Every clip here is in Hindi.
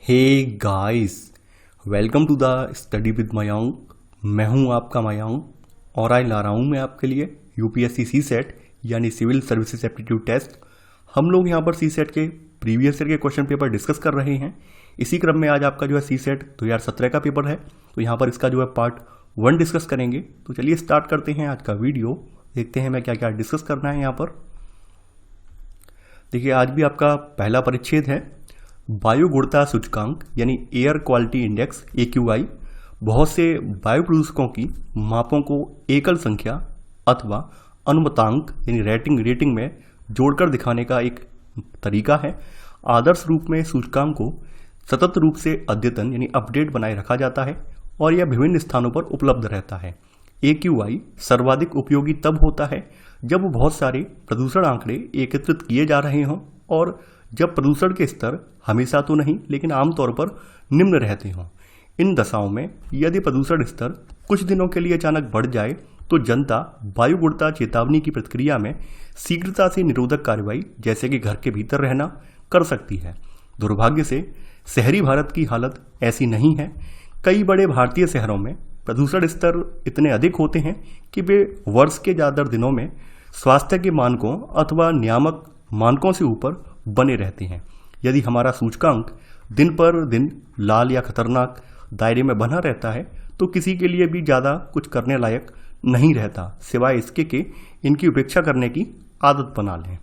Hey guys, welcome to the study with Mayank. मैं हूं आपका मयंक और आज ला रहा हूं मैं आपके लिए यूपीएससी सी सेट यानी सिविल सर्विसेज एप्टीट्यूड टेस्ट। हम लोग यहां पर सी सेट के प्रीवियस ईयर के क्वेश्चन पेपर डिस्कस कर रहे हैं। इसी क्रम में आज आपका जो है सी सेट 2017 का पेपर है, तो यहाँ पर इसका जो है पार्ट 1 डिस्कस करेंगे। तो चलिए स्टार्ट करते हैं आज का वीडियो। देखते हैं मैं क्या क्या डिस्कस करना है यहाँ पर। देखिए, आज भी आपका पहला परिच्छेद है वायु गुणवत्ता सूचकांक यानी एयर क्वालिटी इंडेक्स AQI। बहुत से वायु प्रदूषकों की मापों को एकल संख्या अथवा अनुमतांक यानी रेटिंग में जोड़कर दिखाने का एक तरीका है। आदर्श रूप में सूचकांक को सतत रूप से अद्यतन यानी अपडेट बनाए रखा जाता है और यह विभिन्न स्थानों पर उपलब्ध रहता है। AQI सर्वाधिक उपयोगी तब होता है जब बहुत सारे प्रदूषण आंकड़े एकत्रित किए जा रहे हों और जब प्रदूषण के स्तर हमेशा तो नहीं लेकिन आमतौर पर निम्न रहते हों। इन दशाओं में यदि प्रदूषण स्तर कुछ दिनों के लिए अचानक बढ़ जाए तो जनता वायु गुणवत्ता चेतावनी की प्रतिक्रिया में शीघ्रता से निरोधक कार्रवाई जैसे कि घर के भीतर रहना कर सकती है। दुर्भाग्य से शहरी भारत की हालत ऐसी नहीं है। कई बड़े भारतीय शहरों में प्रदूषण स्तर इतने अधिक होते हैं कि वे वर्ष के ज़्यादातर दिनों में स्वास्थ्य के मानकों अथवा नियामक मानकों से ऊपर बने रहते हैं। यदि हमारा सूचकांक दिन पर दिन लाल या खतरनाक दायरे में बना रहता है तो किसी के लिए भी ज़्यादा कुछ करने लायक नहीं रहता, सिवाय इसके कि इनकी उपेक्षा करने की आदत बना लें।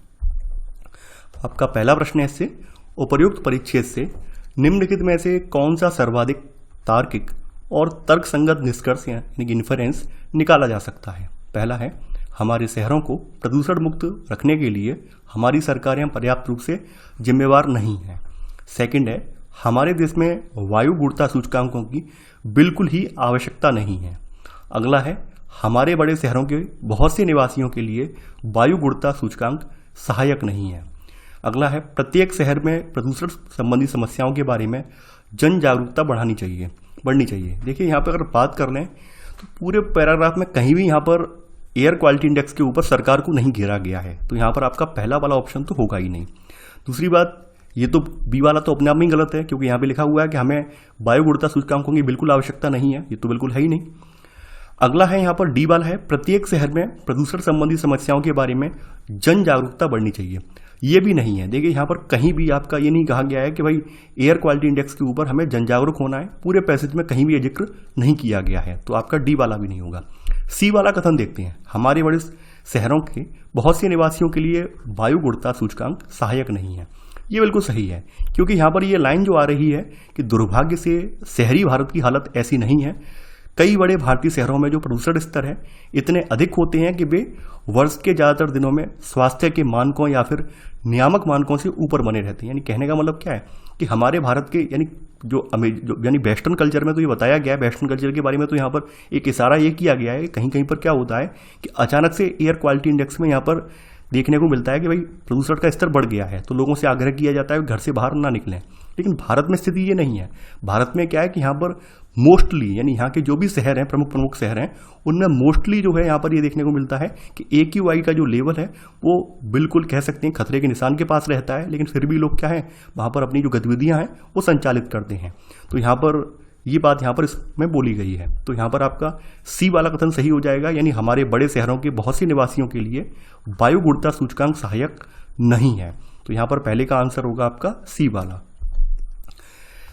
आपका पहला प्रश्न है इससे, उपर्युक्त परिच्छेद से निम्नलिखित में से कौन सा सर्वाधिक तार्किक और तर्कसंगत निष्कर्ष यानी कि इन्फरेंस निकाला जा सकता है। पहला है, हमारे शहरों को प्रदूषण मुक्त रखने के लिए हमारी सरकारें पर्याप्त रूप से जिम्मेवार नहीं हैं। सेकंड है, हमारे देश में वायु गुणवत्ता सूचकांकों की बिल्कुल ही आवश्यकता नहीं है। अगला है, हमारे बड़े शहरों के बहुत से निवासियों के लिए वायु गुणवत्ता सूचकांक सहायक नहीं है। अगला है, प्रत्येक शहर में प्रदूषण संबंधी समस्याओं के बारे में जन जागरूकता बढ़नी चाहिए। देखिए, यहाँ पर अगर बात कर लें तो पूरे पैराग्राफ में कहीं भी यहाँ पर एयर क्वालिटी इंडेक्स के ऊपर सरकार को नहीं घेरा गया है, तो यहाँ पर आपका पहला वाला ऑप्शन तो होगा ही नहीं। दूसरी बात, ये तो बी वाला तो अपने आप में ही गलत है, क्योंकि यहाँ पे लिखा हुआ है कि हमें वायु गुणवत्ता सूचकांकों की बिल्कुल आवश्यकता नहीं है, ये तो बिल्कुल है ही नहीं। अगला है यहाँ पर डी वाला है, प्रत्येक शहर में प्रदूषण संबंधी समस्याओं के बारे में जन जागरूकता बढ़नी चाहिए, ये भी नहीं है। देखिए, यहाँ पर कहीं भी आपका ये नहीं कहा गया है कि भाई एयर क्वालिटी इंडेक्स के ऊपर हमें जन जागरूक होना है, पूरे पैसेज में कहीं भी ये जिक्र नहीं किया गया है, तो आपका डी वाला भी नहीं होगा। सी वाला कथन देखते हैं, हमारे बड़े शहरों के बहुत से निवासियों के लिए वायु गुणवत्ता सूचकांक सहायक नहीं है। ये बिल्कुल सही है, क्योंकि यहाँ पर ये लाइन जो आ रही है कि दुर्भाग्य से शहरी भारत की हालत ऐसी नहीं है। कई बड़े भारतीय शहरों में जो प्रदूषण स्तर है इतने अधिक होते हैं कि वे वर्ष के ज़्यादातर दिनों में स्वास्थ्य के मानकों या फिर नियामक मानकों से ऊपर बने रहते हैं। यानी कहने का मतलब क्या है कि हमारे भारत के यानी वेस्टर्न कल्चर में तो ये बताया गया है, वेस्टर्न कल्चर के बारे में तो यहाँ पर एक इशारा ये किया गया है कि कहीं कहीं पर क्या होता है कि अचानक से एयर क्वालिटी इंडेक्स में यहाँ पर देखने को मिलता है कि भाई प्रदूषण का स्तर बढ़ गया है, तो लोगों से आग्रह किया जाता है घर से बाहर ना निकलें। लेकिन भारत में स्थिति ये नहीं है। भारत में क्या है कि यहाँ पर मोस्टली यानी यहाँ के जो भी शहर हैं, प्रमुख शहर हैं, उनमें मोस्टली जो है यहाँ पर ये देखने को मिलता है कि AQI का जो लेवल है वो बिल्कुल कह सकते हैं खतरे के निशान के पास रहता है, लेकिन फिर भी लोग क्या है वहाँ पर अपनी जो गतिविधियाँ हैं वो संचालित करते हैं। तो यहाँ पर ये बात यहाँ पर इसमें बोली गई है, तो यहाँ पर आपका सी वाला कथन सही हो जाएगा। यानी हमारे बड़े शहरों के बहुत से निवासियों के लिए वायु गुणवत्ता सूचकांक सहायक नहीं है, तो यहाँ पर पहले का आंसर होगा आपका सी वाला।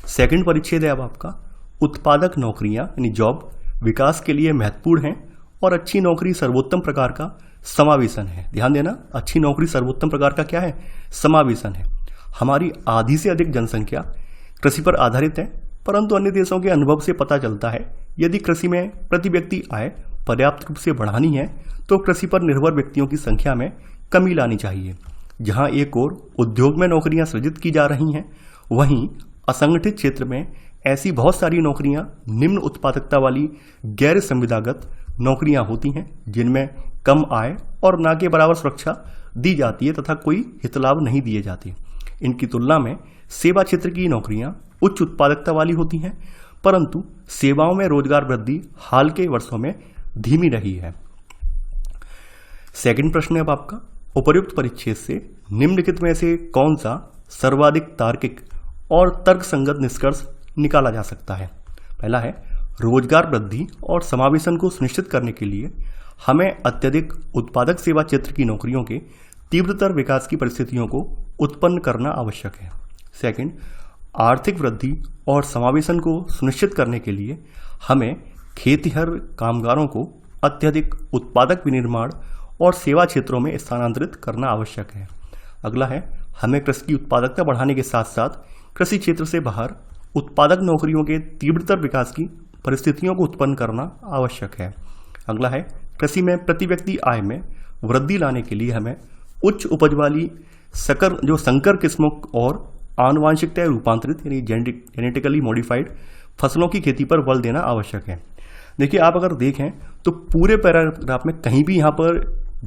सेकंड परिच्छेद है अब आपका, उत्पादक नौकरियां यानी जॉब विकास के लिए महत्वपूर्ण हैं और अच्छी नौकरी सर्वोत्तम प्रकार का समावेशन है। ध्यान देना, अच्छी नौकरी सर्वोत्तम प्रकार का क्या है? समावेशन है। हमारी आधी से अधिक जनसंख्या कृषि पर आधारित है, परंतु अन्य देशों के अनुभव से पता चलता है यदि कृषि में प्रति व्यक्ति आय पर्याप्त रूप से बढ़ानी है तो कृषि पर निर्भर व्यक्तियों की संख्या में कमी लानी चाहिए। जहां एक ओर उद्योग में नौकरियां सृजित की जा रही हैं, वहीं असंगठित क्षेत्र में ऐसी बहुत सारी नौकरियां निम्न उत्पादकता वाली गैर संविदागत नौकरियां होती हैं जिनमें कम आय और ना के बराबर सुरक्षा दी जाती है तथा कोई हितलाभ नहीं दिए जाते। इनकी तुलना में सेवा क्षेत्र की नौकरियां उच्च उत्पादकता वाली होती हैं, परंतु सेवाओं में रोजगार वृद्धि हाल के वर्षों में धीमी रही है। सेकंड प्रश्न है अब आपका, उपर्युक्त परिच्छेद से निम्नलिखित में से कौन सा सर्वाधिक तार्किक और तर्कसंगत निष्कर्ष निकाला जा सकता है। पहला है, रोजगार वृद्धि और समावेशन को सुनिश्चित करने के लिए हमें अत्यधिक उत्पादक सेवा क्षेत्र की नौकरियों के तीव्रतर विकास की परिस्थितियों को उत्पन्न करना आवश्यक है। सेकंड, आर्थिक वृद्धि और समावेशन को सुनिश्चित करने के लिए हमें खेतिहर कामगारों को अत्यधिक उत्पादक विनिर्माण और सेवा क्षेत्रों में स्थानांतरित करना आवश्यक है। अगला है, हमें कृषि की उत्पादकता बढ़ाने के साथ साथ कृषि क्षेत्र से बाहर उत्पादक नौकरियों के तीव्रतर विकास की परिस्थितियों को उत्पन्न करना आवश्यक है। अगला है, कृषि में प्रति व्यक्ति आय में वृद्धि लाने के लिए हमें उच्च उपज वाली संकर किस्मों और आनुवांशिकता रूपांतरित यानी जेनेटिकली मॉडिफाइड फसलों की खेती पर बल देना आवश्यक है। देखिए, आप अगर देखें तो पूरे पैराग्राफ में कहीं भी यहाँ पर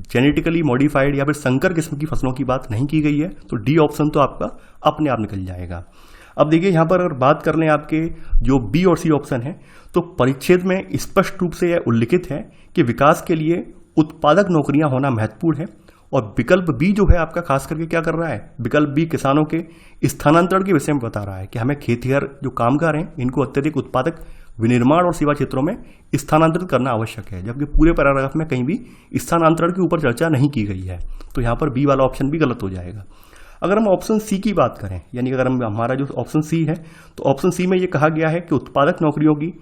जेनेटिकली मॉडिफाइड या फिर संकर किस्म की फसलों की बात नहीं की गई है, तो डी ऑप्शन तो आपका अपने आप निकल जाएगा। अब देखिए, यहाँ पर अगर बात कर लें आपके जो बी और सी ऑप्शन है, तो परिच्छेद में स्पष्ट रूप से यह उल्लिखित है कि विकास के लिए उत्पादक नौकरियां होना महत्वपूर्ण है। और विकल्प बी जो है आपका खास करके क्या कर रहा है, विकल्प बी किसानों के स्थानांतरण के विषय में बता रहा है कि हमें खेतिहर जो कामगार हैं इनको अत्यधिक उत्पादक विनिर्माण और सेवा क्षेत्रों में स्थानांतरित करना आवश्यक है, जबकि पूरे पैराग्राफ में कहीं भी स्थानांतरण के ऊपर चर्चा नहीं की गई है। तो यहाँ पर बी वाला ऑप्शन भी गलत हो जाएगा। अगर हम ऑप्शन सी की बात करें, यानी अगर हम हमारा जो ऑप्शन सी है, तो ऑप्शन सी में ये कहा गया है कि उत्पादक नौकरियों की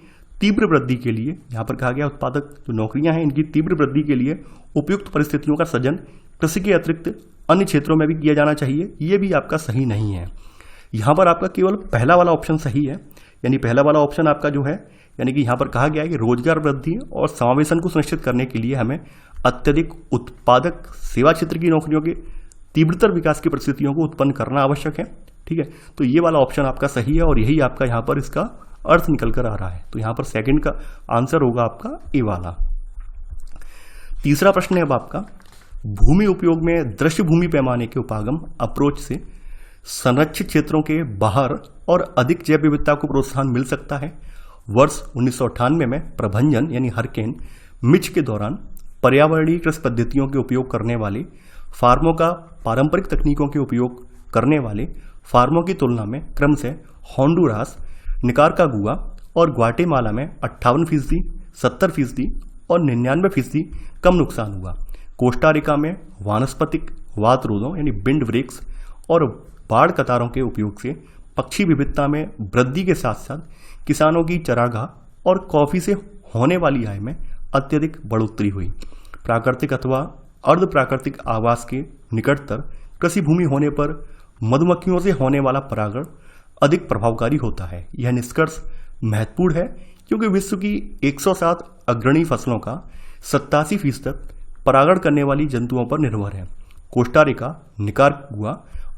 तीव्र वृद्धि के लिए, यहाँ पर कहा गया उत्पादक जो नौकरियां हैं इनकी तीव्र वृद्धि के लिए उपयुक्त परिस्थितियों का सृजन कृषि के अतिरिक्त अन्य क्षेत्रों में भी किया जाना चाहिए। ये भी आपका सही नहीं है। यहाँ पर आपका केवल पहला वाला ऑप्शन सही है, यानी पहला वाला ऑप्शन आपका जो है, यानी कि यहाँ पर कहा गया है कि रोजगार वृद्धि और समावेशन को सुनिश्चित करने के लिए हमें अत्यधिक उत्पादक सेवा क्षेत्र की नौकरियों के तीव्रतर विकास की परिस्थितियों को उत्पन्न करना आवश्यक है। ठीक है, तो ये वाला ऑप्शन आपका सही है और यही आपका यहाँ पर इसका अर्थ निकल कर आ रहा है। तो यहाँ पर सेकंड का आंसर होगा आपका ए वाला। तीसरा प्रश्न है अब आपका, भूमि उपयोग में दृश्य भूमि पैमाने के उपागम अप्रोच से संरक्षित क्षेत्रों के बाहर और अधिक जैव विविधता को प्रोत्साहन मिल सकता है। वर्ष 1998 में प्रभंजन यानी हरिकेन मिच के दौरान पर्यावरणीय कृषि पद्धतियों के उपयोग करने वाले फार्मों का पारंपरिक तकनीकों के उपयोग करने वाले फार्मों की तुलना में क्रमशः होंडुरास, निकारागुआ और ग्वाटेमाला में 58%, 70% और 99% कम नुकसान हुआ। कोस्टा रिका में वानस्पतिक वातरोधों यानी विंड ब्रेक्स और बाढ़ कतारों के उपयोग से पक्षी विविधता में वृद्धि के साथ साथ किसानों की चरागाह और कॉफी से होने वाली आय में अत्यधिक बढ़ोतरी हुई। प्राकृतिक अथवा अर्ध प्राकृतिक आवास के निकटतर कृषि भूमि होने पर मधुमक्खियों से होने वाला परागण अधिक प्रभावकारी होता है। यह निष्कर्ष महत्वपूर्ण है क्योंकि विश्व की 107 अग्रणी फसलों का 87% परागण करने वाली जंतुओं पर निर्भर है। कोस्टा रिका, निकारागुआ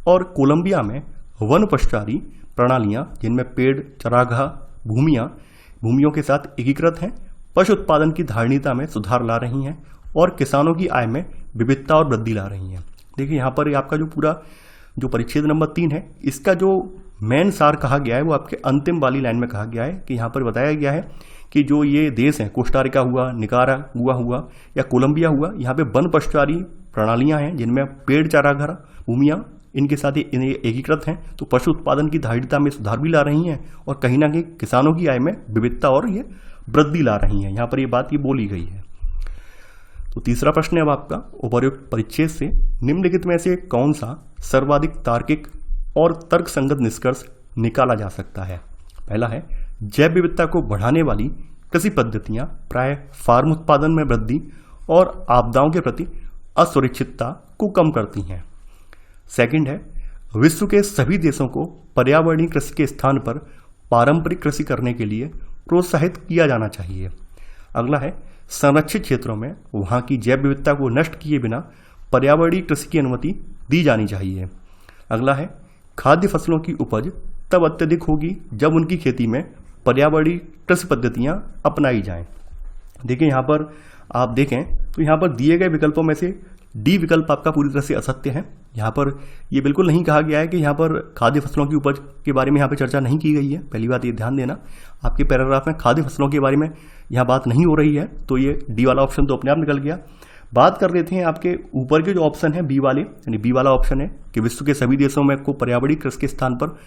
और कोलंबिया में वनोपचारी प्रणालियां जिनमें पेड़ चरागाह भूमियों के साथ एकीकृत हैं, पशु उत्पादन की धारणीता में सुधार ला रही हैं और किसानों की आय में विविधता और वृद्धि ला रही हैं। देखिए, यहाँ पर आपका जो पूरा जो परिच्छेद नंबर 3 है, इसका जो मेन सार कहा गया है वो आपके अंतिम वाली लाइन में कहा गया है कि यहाँ पर बताया गया है कि जो ये देश हैं, कोस्टा रिका हुआ, निकारागुआ हुआ या कोलंबिया हुआ, यहाँ पे वन पशुचारी प्रणालियाँ हैं जिनमें पेड़ चारागाह भूमियाँ इनके साथ ही एकीकृत हैं, तो पशु उत्पादन की धारणीता में सुधार भी ला रही हैं और कहीं ना कहीं किसानों की आय में विविधता और ये वृद्धि ला रही हैं। यहाँ पर ये बात बोली गई है। तो तीसरा प्रश्न है अब आपका, उपर्युक्त परिच्छेद से निम्नलिखित में से कौन सा सर्वाधिक तार्किक और तर्कसंगत निष्कर्ष निकाला जा सकता है। पहला है, जैव विविधता को बढ़ाने वाली कृषि पद्धतियां प्राय फार्म उत्पादन में वृद्धि और आपदाओं के प्रति असुरक्षितता को कम करती हैं। सेकंड है, विश्व के सभी देशों को पर्यावरणीय कृषि के स्थान पर पारंपरिक कृषि करने के लिए प्रोत्साहित किया जाना चाहिए। अगला है, संरक्षित क्षेत्रों में वहां की जैव विविधता को नष्ट किए बिना पर्यावरणीय कृषि की अनुमति दी जानी चाहिए। अगला है, खाद्य फसलों की उपज तब अत्यधिक होगी जब उनकी खेती में पर्यावरणीय कृषि पद्धतियां अपनाई जाएं। देखिए, यहाँ पर आप देखें तो यहाँ पर दिए गए विकल्पों में से डी विकल्प आपका पूरी तरह से असत्य है। यहाँ पर ये बिल्कुल नहीं कहा गया है कि यहाँ पर खाद्य फसलों की उपज के बारे में यहाँ पे चर्चा नहीं की गई है। पहली बात ये ध्यान देना, आपके पैराग्राफ में खाद्य फसलों के बारे में यहाँ बात नहीं हो रही है, तो ये डी वाला ऑप्शन तो अपने आप निकल गया। बात कर लेते हैं आपके ऊपर के जो ऑप्शन है बी वाले, यानी बी वाला ऑप्शन है कि विश्व के सभी देशों में को पर्यावरणीय कृषि के स्थान पर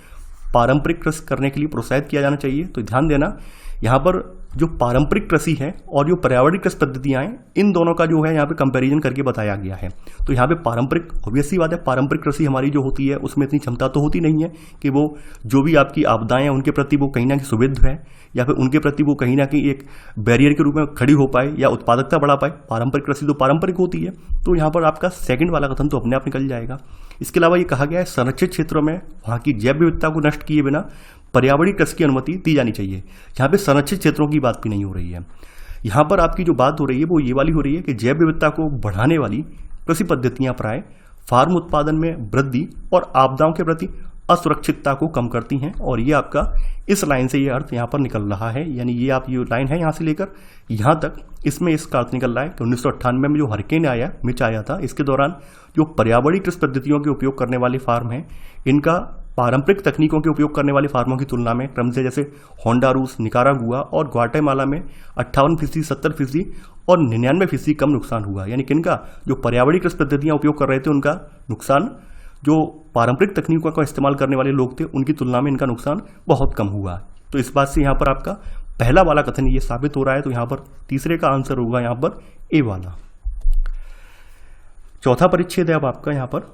पारंपरिक कृषि करने के लिए प्रोत्साहित किया जाना चाहिए। तो ध्यान देना, यहाँ पर जो पारंपरिक कृषि है और जो पर्यावरणिक कृषि पद्धतियाँ हैं, इन दोनों का जो है यहाँ पे कंपैरिजन करके बताया गया है। तो यहाँ पे पारंपरिक, ऑब्वियस सी बात है, पारंपरिक कृषि हमारी जो होती है उसमें इतनी क्षमता तो होती नहीं है कि वो जो भी आपकी आपदाएं हैं उनके प्रति वो कहीं ना कहीं सुविधा है या फिर उनके प्रति वो कहीं ना कहीं एक बैरियर के रूप में खड़ी हो पाए या उत्पादकता बढ़ा पाए। पारंपरिक कृषि तो पारंपरिक होती है। तो यहाँ पर आपका सेकंड वाला कथन तो अपने आप निकल जाएगा। इसके अलावा ये कहा गया है संरक्षित क्षेत्रों में वहाँ की जैव विविधता को नष्ट किए बिना पर्यावरणीय कृषि की अनुमति दी जानी चाहिए। यहाँ पे संरक्षित क्षेत्रों की बात भी नहीं हो रही है। यहाँ पर आपकी जो बात हो रही है वो ये वाली हो रही है कि जैव विविधता को बढ़ाने वाली कृषि पद्धतियाँ प्राय फार्म उत्पादन में वृद्धि और आपदाओं के प्रति असुरक्षितता को कम करती हैं। और ये आपका इस लाइन से ये अर्थ यहाँ पर निकल रहा है, यानी ये आप ये लाइन है यहाँ से लेकर यहाँ तक, इसमें इसका अर्थ निकल रहा है कि 1998 में जो हरिकेन आया, मिच आया था, इसके दौरान जो पर्यावरणीय कृषि पद्धतियों के उपयोग करने वाले फार्म हैं, इनका पारंपरिक तकनीकों के उपयोग करने वाले फार्मों की तुलना में क्रम से जैसे होंडारूस, निकारागुआ और ग्वाटेमाला में 58%, 70% और 99% कम नुकसान हुआ। यानी किनका, जो पर्यावरणीय कृषि पद्धतियाँ उपयोग कर रहे थे उनका नुकसान, जो पारंपरिक तकनीकों का इस्तेमाल करने वाले लोग थे उनकी तुलना में इनका नुकसान बहुत कम हुआ। तो इस बात से यहाँ पर आपका पहला वाला कथन ये साबित हो रहा है। तो यहाँ पर तीसरे का आंसर होगा यहाँ पर ए वाला। चौथा परिच्छेद है अब आपका यहाँ पर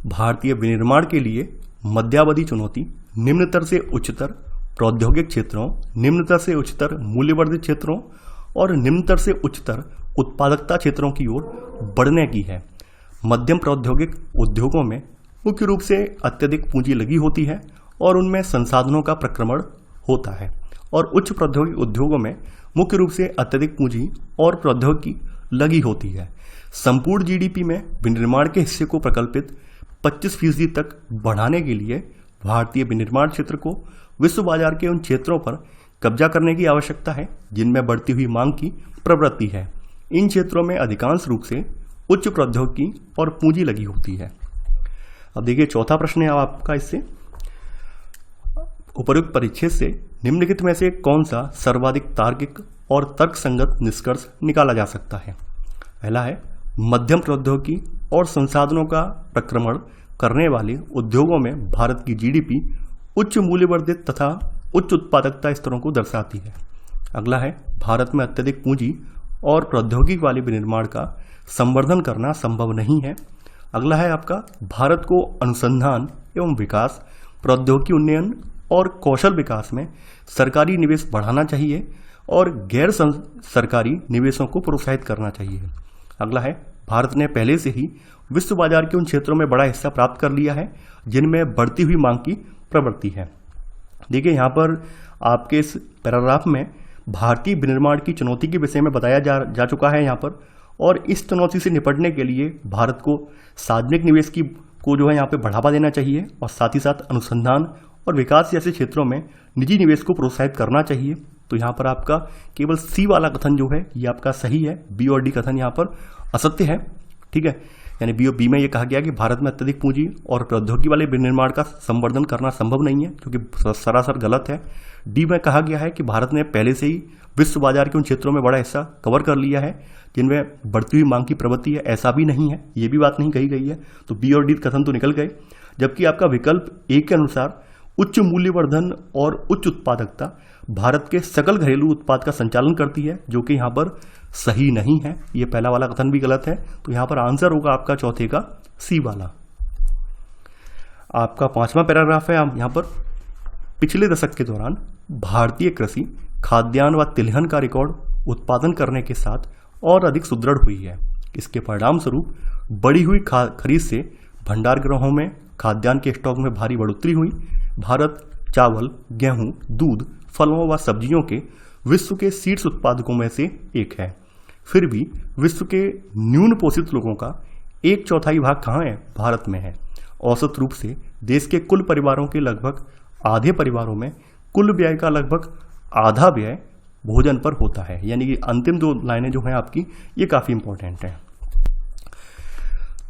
भारतीय विनिर्माण के लिए मध्यावधि चुनौती निम्नतर से उच्चतर प्रौद्योगिक क्षेत्रों, निम्नतर से उच्चतर मूल्यवर्धित क्षेत्रों और निम्नतर से उच्चतर उत्पादकता क्षेत्रों की ओर बढ़ने की है। मध्यम प्रौद्योगिक उद्योगों में मुख्य रूप से अत्यधिक पूंजी लगी होती है और उनमें संसाधनों का प्रक्रमण होता है, और उच्च प्रौद्योगिक उद्योगों में मुख्य रूप से अत्यधिक पूंजी और प्रौद्योगिकी लगी होती है। संपूर्ण जीडीपी में विनिर्माण के हिस्से को प्रकल्पित 25% तक बढ़ाने के लिए भारतीय विनिर्माण क्षेत्र को विश्व बाजार के उन क्षेत्रों पर कब्जा करने की आवश्यकता है जिनमें बढ़ती हुई मांग की प्रवृत्ति है। इन क्षेत्रों में अधिकांश रूप से उच्च प्रौद्योगिकी और पूंजी लगी होती है। अब देखिए चौथा प्रश्न है आपका, इससे उपयुक्त परिच्छेद से निम्नलिखित में से कौन सा सर्वाधिक तार्किक और तर्कसंगत निष्कर्ष निकाला जा सकता है। पहला है, मध्यम प्रौद्योगिकी और संसाधनों का प्रक्रमण करने वाले उद्योगों में भारत की जीडीपी उच्च मूल्यवर्धित तथा उच्च उत्पादकता स्तरों को दर्शाती है। अगला है, भारत में अत्यधिक पूंजी और प्रौद्योगिकी वाले विनिर्माण का संवर्धन करना संभव नहीं है। अगला है आपका, भारत को अनुसंधान एवं विकास, प्रौद्योगिकी उन्नयन और कौशल विकास में सरकारी निवेश बढ़ाना चाहिए और गैर सरकारी निवेशों को प्रोत्साहित करना चाहिए। अगला है, भारत ने पहले से ही विश्व बाजार के उन क्षेत्रों में बड़ा हिस्सा प्राप्त कर लिया है जिनमें बढ़ती हुई मांग की प्रवृत्ति है। देखिए यहाँ पर आपके इस पैराग्राफ में भारतीय विनिर्माण की चुनौती के विषय में बताया जा चुका है यहाँ पर, और इस चुनौती से निपटने के लिए भारत को सार्वजनिक निवेश को जो है यहाँ पे बढ़ावा देना चाहिए और साथ ही साथ अनुसंधान और विकास जैसे क्षेत्रों में निजी निवेश को प्रोत्साहित करना चाहिए। तो यहाँ पर आपका केवल सी वाला कथन जो है ये आपका सही है, बी और डी कथन यहाँ पर असत्य है। ठीक है, यानी बी में ये कहा गया कि भारत में अत्यधिक पूंजी और प्रौद्योगिकी वाले विनिर्माण का संवर्धन करना संभव नहीं है, जो कि सरासर गलत है। डी में कहा गया है कि भारत ने पहले से ही विश्व बाजार के उन क्षेत्रों में बड़ा हिस्सा कवर कर लिया है जिनमें बढ़ती हुई मांग की प्रवृत्ति है, ऐसा भी नहीं है, ये भी बात नहीं कही गई है। तो बी और डी कथन तो निकल गए। जबकि आपका विकल्प ए के अनुसार उच्च मूल्यवर्धन और उच्च उत्पादकता भारत के सकल घरेलू उत्पाद का संचालन करती है, जो कि यहाँ पर सही नहीं है। ये पहला वाला कथन भी गलत है। तो यहाँ पर आंसर होगा आपका चौथे का सी वाला। आपका पांचवा पैराग्राफ है यहाँ पर, पिछले दशक के दौरान भारतीय कृषि खाद्यान्न व तिलहन का रिकॉर्ड उत्पादन करने के साथ और अधिक सुदृढ़ हुई है। इसके परिणाम स्वरूप बढ़ी हुई खरीद से भंडार गृहों में खाद्यान्न के स्टॉक में भारी बढ़ोतरी हुई। भारत चावल, गेहूं, दूध, फलों व सब्जियों के विश्व के शीर्ष उत्पादकों में से एक है। फिर भी विश्व के न्यून पोषित लोगों का 1/4 भाग कहाँ है? भारत में है। औसत रूप से देश के कुल परिवारों के लगभग आधे परिवारों में कुल व्यय का लगभग आधा व्यय भोजन पर होता है। यानी कि अंतिम दो लाइनें जो हैं आपकी, ये काफी इंपॉर्टेंट हैं।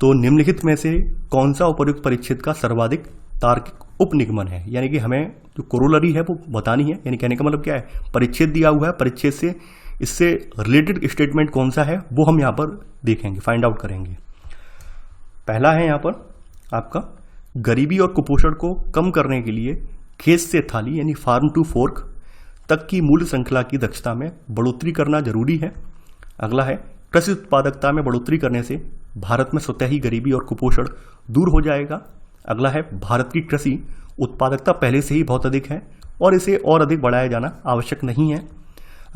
तो निम्नलिखित में से कौन सा उपयुक्त परिच्छेद का सर्वाधिक तार्किक उपनिगमन है? यानी कि हमें जो कोरोलरी है वो बतानी है। यानी कहने का मतलब क्या है, परिच्छेद दिया हुआ है, परिच्छेद से इससे रिलेटेड स्टेटमेंट कौन सा है वो हम यहाँ पर देखेंगे, फाइंड आउट करेंगे। पहला है यहाँ पर आपका, गरीबी और कुपोषण को कम करने के लिए खेत से थाली यानी फार्म टू फोर्क तक की मूल्य श्रृंखला की दक्षता में बढ़ोतरी करना जरूरी है। अगला है, कृषि उत्पादकता में बढ़ोतरी करने से भारत में स्वतः ही गरीबी और कुपोषण दूर हो जाएगा। अगला है, भारत की कृषि उत्पादकता पहले से ही बहुत अधिक है और इसे और अधिक बढ़ाया जाना आवश्यक नहीं है।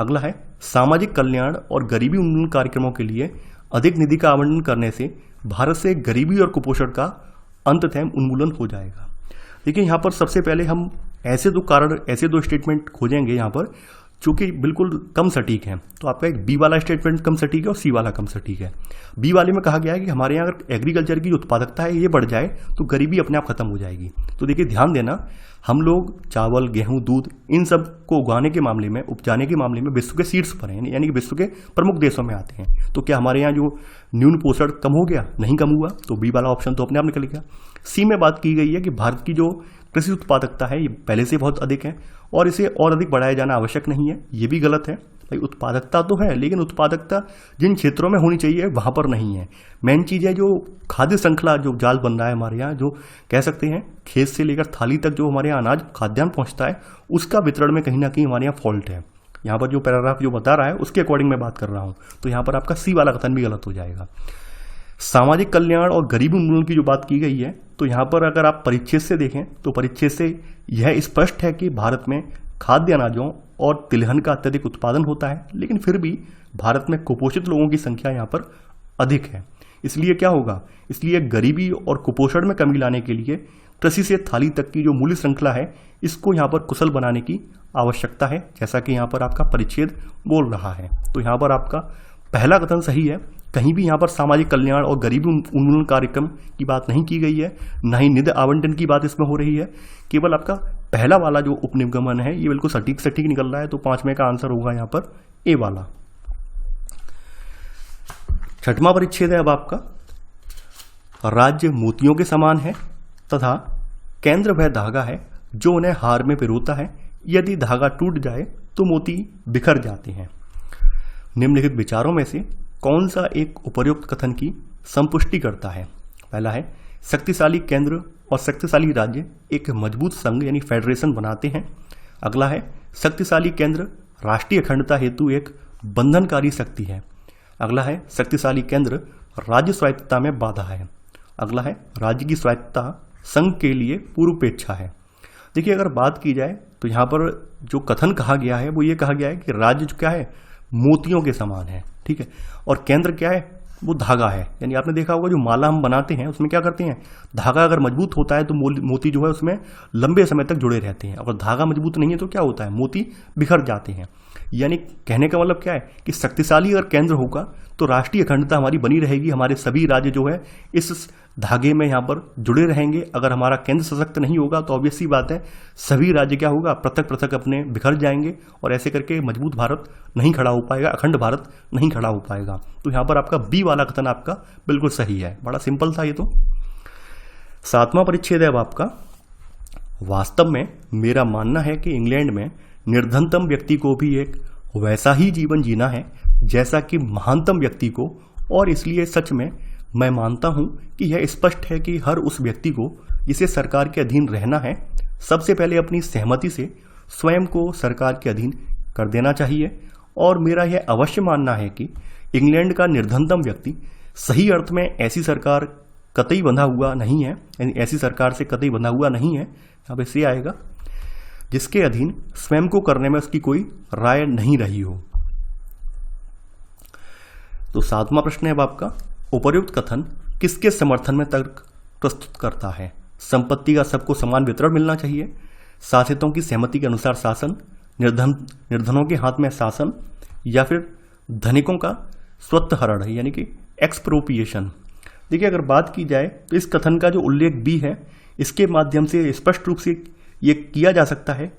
अगला है, सामाजिक कल्याण और गरीबी उन्मूलन कार्यक्रमों के लिए अधिक निधि का आवंटन करने से भारत से गरीबी और कुपोषण का अंततः उन्मूलन हो जाएगा। देखिए यहाँ पर सबसे पहले हम ऐसे दो स्टेटमेंट खोजेंगे यहाँ पर जो कि बिल्कुल कम सटीक हैं। तो आपका एक बी वाला स्टेटमेंट कम सटीक है और सी वाला कम सटीक है। बी वाले में कहा गया है कि हमारे यहाँ अगर एग्रीकल्चर की जो उत्पादकता है ये बढ़ जाए तो गरीबी अपने आप खत्म हो जाएगी। तो देखिए ध्यान देना, हम लोग चावल, गेहूं, दूध इन सब को उगाने के मामले में, उपजाने के मामले में विश्व के शीर्ष पर हैं, यानी कि विश्व के प्रमुख देशों में आते हैं। तो क्या हमारे यहाँ जो न्यून पोषण कम हो गया? नहीं कम हुआ। तो बी वाला ऑप्शन तो अपने आप निकल गया। सी में बात की गई है कि भारत की जो कृषि उत्पादकता है ये पहले से बहुत अधिक है और इसे और अधिक बढ़ाया जाना आवश्यक नहीं है। ये भी गलत है। भाई उत्पादकता तो है, लेकिन उत्पादकता जिन क्षेत्रों में होनी चाहिए वहाँ पर नहीं है। मेन चीज़ है जो खाद्य श्रृंखला जो जाल बन रहा है हमारे यहाँ, जो कह सकते हैं खेत से लेकर थाली तक जो हमारे यहाँ अनाज खाद्यान्न पहुँचता है, उसका वितरण में कहीं ना कहीं हमारे यहाँ फॉल्ट है। यहाँ पर जो पैराग्राफ जो बता रहा है उसके अकॉर्डिंग मैं बात कर रहा हूँ। तो यहाँ पर आपका सी वाला कथन भी गलत हो जाएगा। सामाजिक कल्याण और गरीबी उन्मूलन की जो बात की गई है, तो यहाँ पर अगर आप परिच्छेद से देखें तो परिच्छेद से यह स्पष्ट है कि भारत में खाद्य अनाजों और तिलहन का अत्यधिक उत्पादन होता है, लेकिन फिर भी भारत में कुपोषित लोगों की संख्या यहाँ पर अधिक है। इसलिए क्या होगा? इसलिए गरीबी और कुपोषण में कमी लाने के लिए कृषि से थाली तक की जो मूल्य श्रृंखला है इसको यहाँ पर कुशल बनाने की आवश्यकता है, जैसा कि यहाँ पर आपका परिच्छेद बोल रहा है। तो यहाँ पर आपका पहला कथन सही है। कहीं भी यहाँ पर सामाजिक कल्याण और गरीबी उन्मूलन कार्यक्रम की बात नहीं की गई है, न ही निधि आवंटन की बात इसमें हो रही है। केवल आपका पहला वाला जो उपनिगमन है ये बिल्कुल सटीक निकल रहा है। तो 5वें का आंसर होगा यहाँ पर ए वाला। छठवां परिच्छेद है अब आपका, राज्य मोतियों के समान है तथा केंद्र वह धागा है जो उन्हें हार में पिरोता है। यदि धागा टूट जाए तो मोती बिखर जाते हैं। निम्नलिखित विचारों में से कौन सा एक उपर्युक्त कथन की संपुष्टि करता है? पहला है, शक्तिशाली केंद्र और शक्तिशाली राज्य एक मजबूत संघ यानी फेडरेशन बनाते हैं। अगला है, शक्तिशाली केंद्र राष्ट्रीय अखंडता हेतु एक बंधनकारी शक्ति है। अगला है, शक्तिशाली केंद्र राज्य स्वायत्तता में बाधा है। अगला है, राज्य की स्वायत्तता संघ के लिए पूर्वापेक्षा है। देखिए अगर बात की जाए तो यहाँ पर जो कथन कहा गया है वो ये कहा गया है कि राज्य जो क्या है मोतियों के समान है, ठीक है, और केंद्र क्या है वो धागा है। यानी आपने देखा होगा जो माला हम बनाते हैं उसमें क्या करते हैं, धागा अगर मजबूत होता है तो मोती जो है उसमें लंबे समय तक जुड़े रहते हैं। अगर धागा मजबूत नहीं है तो क्या होता है, मोती बिखर जाते हैं। यानी कहने का मतलब क्या है कि शक्तिशाली अगर केंद्र होगा तो राष्ट्रीय अखंडता हमारी बनी रहेगी। हमारे सभी राज्य जो है इस धागे में यहाँ पर जुड़े रहेंगे। अगर हमारा केंद्र सशक्त नहीं होगा तो ऑब्वियस सी बात है सभी राज्य क्या होगा, पृथक पृथक अपने बिखर जाएंगे और ऐसे करके मजबूत भारत नहीं खड़ा हो पाएगा, अखंड भारत नहीं खड़ा हो पाएगा। तो यहाँ पर आपका बी वाला कथन आपका बिल्कुल सही है। बड़ा सिंपल था ये तो। 7वां परिच्छेद है अब आपका, वास्तव में मेरा मानना है कि इंग्लैंड में निर्धनतम व्यक्ति को भी एक वैसा ही जीवन जीना है जैसा कि महानतम व्यक्ति को, और इसलिए सच में मैं मानता हूं कि यह स्पष्ट है कि हर उस व्यक्ति को जिसे सरकार के अधीन रहना है सबसे पहले अपनी सहमति से स्वयं को सरकार के अधीन कर देना चाहिए। और मेरा यह अवश्य मानना है कि इंग्लैंड का निर्धनतम व्यक्ति सही अर्थ में ऐसी सरकार कतई बंधा हुआ नहीं है, यानी ऐसी सरकार से कतई बंधा हुआ नहीं है, अब इससे आएगा जिसके अधीन स्वयं को करने में उसकी कोई राय नहीं रही हो। तो 7वां प्रश्न है अब आपका, उपर्युक्त कथन किसके समर्थन में तर्क प्रस्तुत करता है? संपत्ति का सबको समान वितरण मिलना चाहिए, शासितों की सहमति के अनुसार शासन, निर्धनों के हाथ में शासन, या फिर धनिकों का स्वत्वहरण यानी कि एक्सप्रोपिएशन। देखिए अगर बात की जाए तो इस कथन का जो उल्लेख भी है इसके माध्यम से स्पष्ट रूप से ये किया जा सकता है,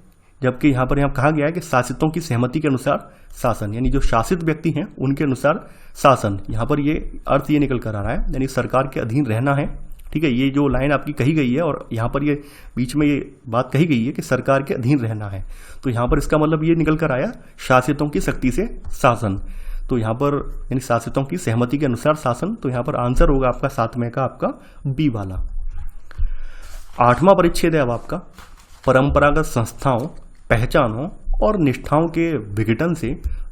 जबकि यहाँ पर कहा गया है कि शासितों की सहमति के अनुसार शासन, यानी जो शासित व्यक्ति हैं उनके अनुसार शासन। यहाँ पर ये अर्थ ये निकल कर आ रहा है यानी सरकार के अधीन रहना है, ठीक है। ये जो लाइन आपकी कही गई है और यहाँ पर ये बीच में ये बात कही गई है कि सरकार के अधीन रहना है, तो यहाँ पर इसका मतलब ये निकल कर आया शासितों की शक्ति से शासन। तो यहाँ पर यानी शासितों की सहमति के अनुसार शासन। तो यहाँ पर आंसर होगा आपका 7वें का आपका बी वाला। 8वां परिच्छेद है अब आपका, परंपरागत संस्थाओं, पहचानों और निष्ठाओं के विघटन से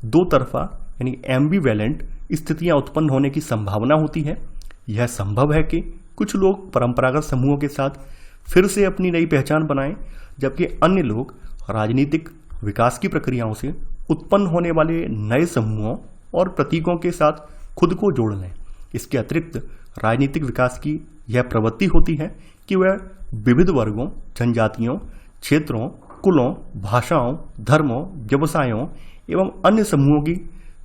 दो तरफा यानी एम्बिवेलेंट स्थितियां उत्पन्न होने की संभावना होती है। यह संभव है कि कुछ लोग परंपरागत समूहों के साथ फिर से अपनी नई पहचान बनाएं, जबकि अन्य लोग राजनीतिक विकास की प्रक्रियाओं से उत्पन्न होने वाले नए समूहों और प्रतीकों के साथ खुद को जोड़ लें। इसके अतिरिक्त राजनीतिक विकास की यह प्रवृत्ति होती है कि वह विविध वर्गों, जनजातियों, क्षेत्रों, कुलों, भाषाओं, धर्मों, व्यवसायों एवं अन्य समूहों की